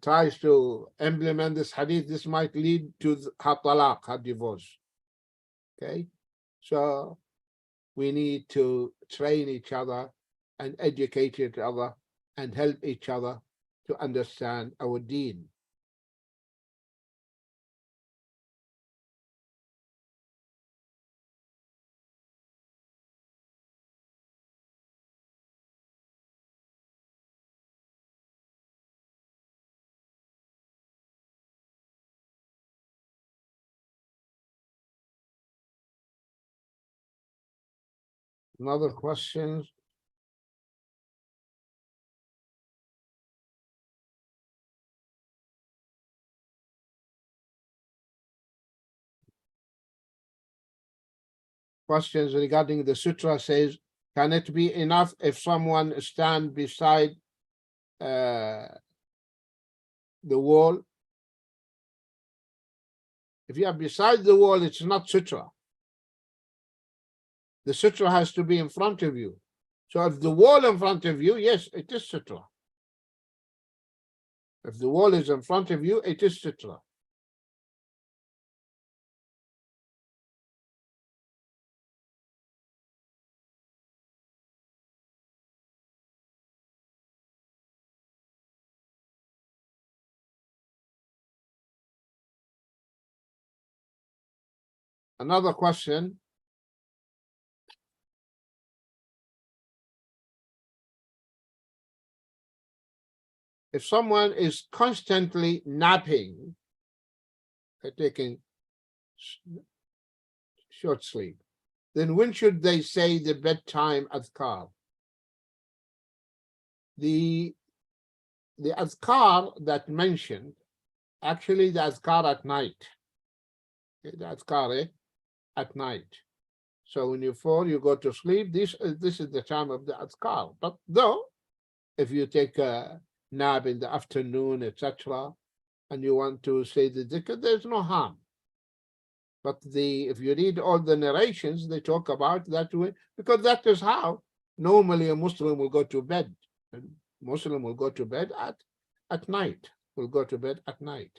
tries to implement this hadith, this might lead to her talaq, her divorce. Okay, so we need to train each other and educate each other and help each other to understand our deen. Another question. questions regarding the sutra says, can it be enough if someone stand beside the wall? If you are beside the wall, it's not sutra. The sutra has to be in front of you. So if the wall in front of you, yes, it is sutra. If the wall is in front of you, it is sutra. Another question. If someone is constantly napping, taking short sleep, then when should they say the bedtime adhkar? The adhkar that mentioned, actually the adhkar at night. The adhkar at night. So when you fall, you go to sleep. This is the time of the adhkar. But though, if you take a nap in the afternoon, etc., and you want to say the dhikr, there's no harm. But if you read all the narrations, they talk about that way, because that is how normally a Muslim will go to bed. A Muslim will go to bed at night, will go to bed at night.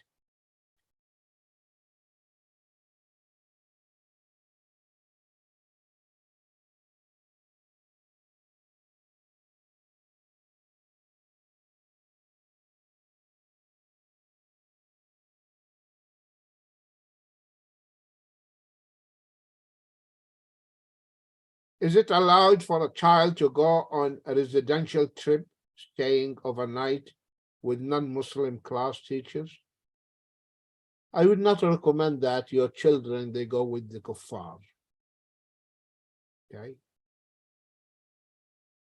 Is it allowed for a child to go on a residential trip, staying overnight with non-Muslim class teachers? I would not recommend that your children, they go with the kuffar. Okay?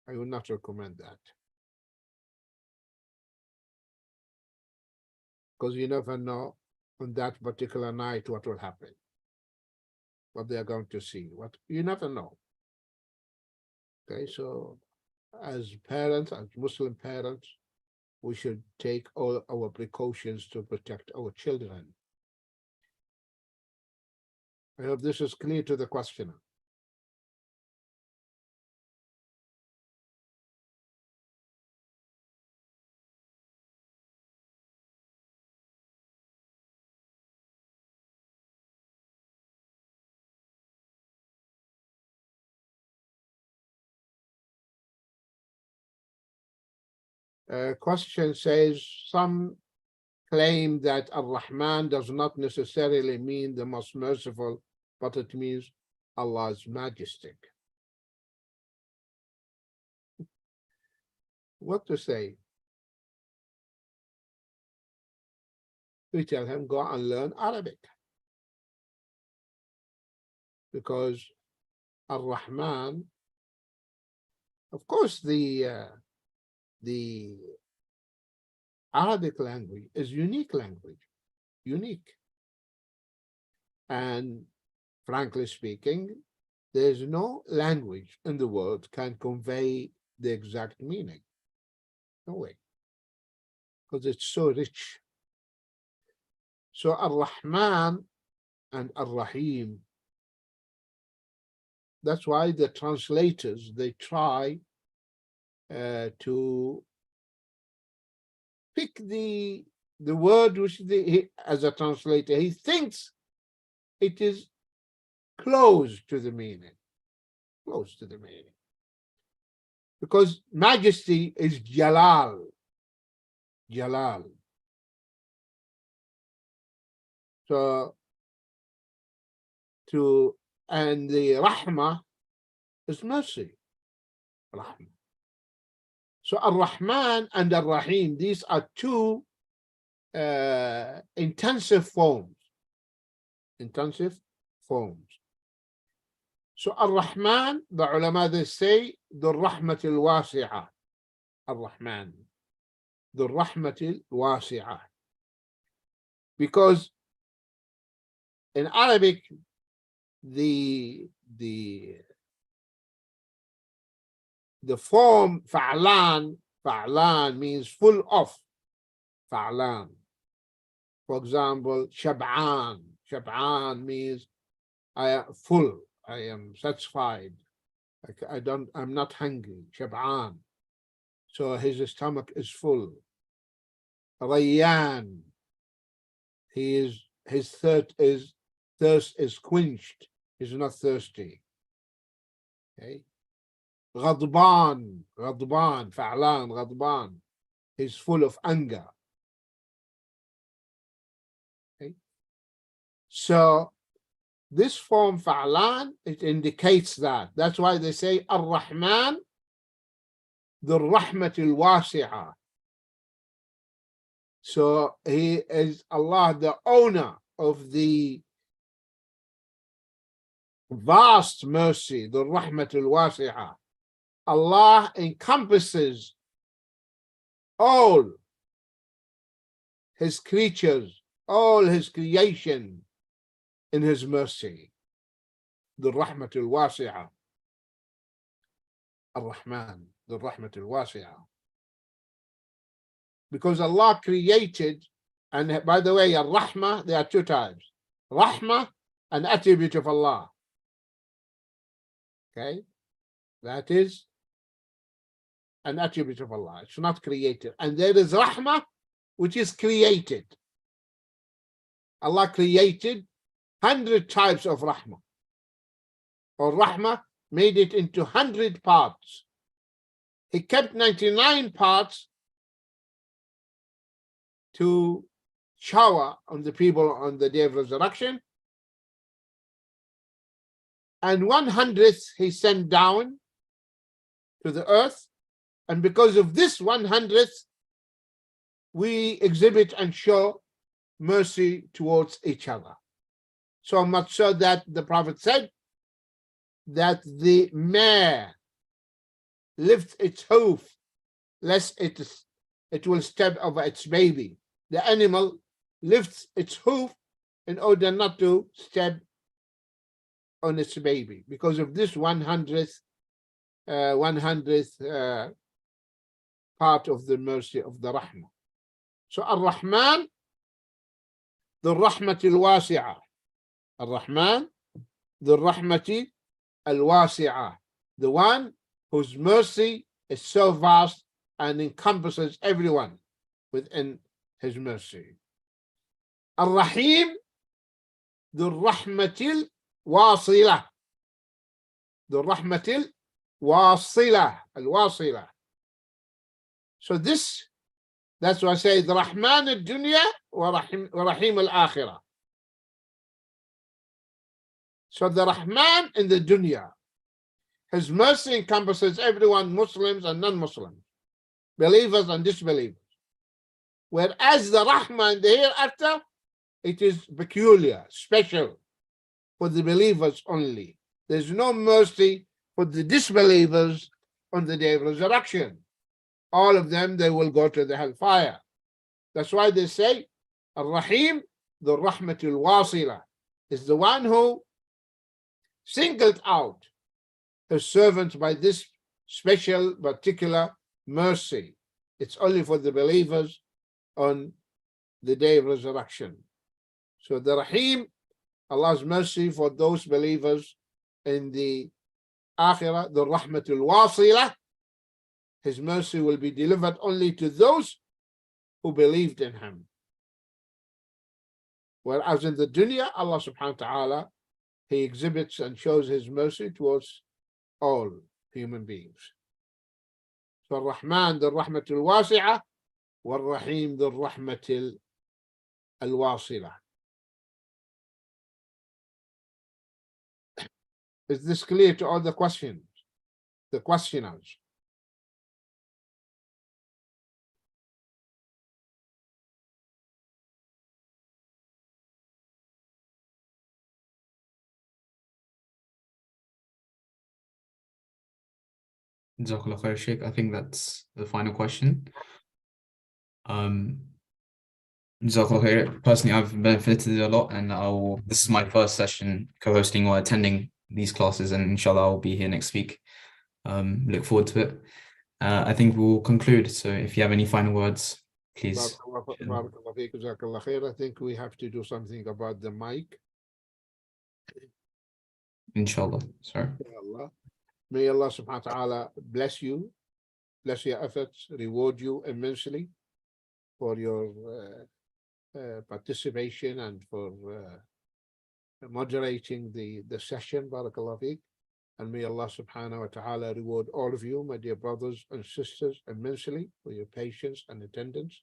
I would not recommend that. Because you never know on that particular night what will happen, what they are going to see. What you never know. Okay, so as parents, as Muslim parents, we should take all our precautions to protect our children. I hope this is clear to the questioner. Question says, some claim that Ar-Rahman does not necessarily mean the most merciful, but it means Allah's majestic. What to say? We tell him, go and learn Arabic. Because Ar-Rahman, of course, the Arabic language is unique language, unique. And frankly speaking, there's no language in the world can convey the exact meaning. No way. Because it's so rich. So Ar-Rahman and Ar-Rahim, that's why the translators, they try to pick the word which as a translator, he thinks it is close to the meaning, close to the meaning. Because majesty is Jalal, Jalal. So and the Rahmah is mercy, Rahmah. So Ar-Rahman and Ar-Rahim, these are two intensive forms. Intensive forms. So Ar-Rahman, the ulama, they say, the Rahmatil Wasi'ah. Ar-Rahman, the Rahmatil Wasi'ah. Because in Arabic, the form fa'lan. Fa'lan means full of. Fa'lan. For example, shab'an. Shab'an means I am full. I am satisfied. I'm not hungry. Shab'an. So his stomach is full. Rayyan. His thirst is quenched. He's not thirsty. Okay. Ghadban. Fa'lan, ghadban. He's full of anger. Okay. So this form fa'lan, it indicates that. That's why they say Ar-Rahman, the Rahmatul Wasi'ah. So he is Allah, the owner of the vast mercy, the Rahmatul Wasi'ah. Allah encompasses all his creatures, all his creation in his mercy. The Rahmatul Wasi'ah. Ar-Rahman, the Rahmatul Wasi'ah. Because Allah created, and by the way, Ar-Rahmah, there are two types. Rahmah, an attribute of Allah. Okay? That is an attribute of Allah. It's not created. And there is Rahmah, which is created. Allah created 100 types of Rahmah. Or Rahmah made it into 100 parts. He kept 99 parts to shower on the people on the day of resurrection. And 100th he sent down to the earth. And because of this 100th, we exhibit and show mercy towards each other. So much so that the Prophet said that the mare lifts its hoof lest it will step over its baby. The animal lifts its hoof in order not to step on its baby because of this 100th part of the mercy of the Rahmah. So Ar-Rahman, the Rahmatul Wasi'ah. Ar-Rahman, the Rahmati al-Wasi'ah. The one whose mercy is so vast and encompasses everyone within his mercy. Ar-Rahim, the Rahmatil Wasilah. The Rahmatil Wasilah. Al-Wasilah. So that's why I say the Rahman al-Dunya wa Rahim al-Akhirah. So the Rahman in the Dunya, his mercy encompasses everyone, Muslims and non-Muslims, believers and disbelievers. Whereas the Rahman in the hereafter, it is peculiar, special for the believers only. There's no mercy for the disbelievers on the day of resurrection. All of them, they will go to the hellfire. That's why they say, Ar-Rahim, the Rahmatul Wasila, is the one who singled out his servants by this special, particular mercy. It's only for the believers on the day of resurrection. So the Rahim, Allah's mercy for those believers in the Akhirah, the Rahmatul Wasila, his mercy will be delivered only to those who believed in him. Whereas in the dunya, Allah subhanahu wa ta'ala, he exhibits and shows his mercy towards all human beings. So Ar-Rahman, the Rahmatul Wasi'ah, War-Rahim, the Rahmatul Al-Wasilah. Is this clear to all the questions? The questioners? Jazakallah khair, Sheikh. I think that's the final question. Jazakallah khair. Personally, I've benefited a lot, and this is my first session co-hosting or attending these classes, and inshallah I'll be here next week. Look forward to it. I think we'll conclude. So if you have any final words, please. Barakallah feek, jazakallah khair. I think we have to do something about the mic. Inshallah. Sorry. Allah. May Allah subhanahu wa ta'ala bless you, bless your efforts, reward you immensely for your participation and for moderating the session. Barakallah feek. And may Allah subhanahu wa ta'ala reward all of you, my dear brothers and sisters, immensely for your patience and attendance.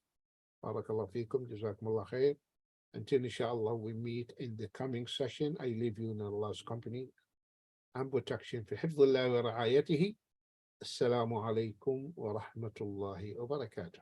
Barakallah feekum, jazakumullah khair. Until inshallah we meet in the coming session, I leave you in Allah's company and protection. Fi hifdhillah wa ra'ayatihi. Assalamu alaikum wa rahmatullahi wa barakatuh.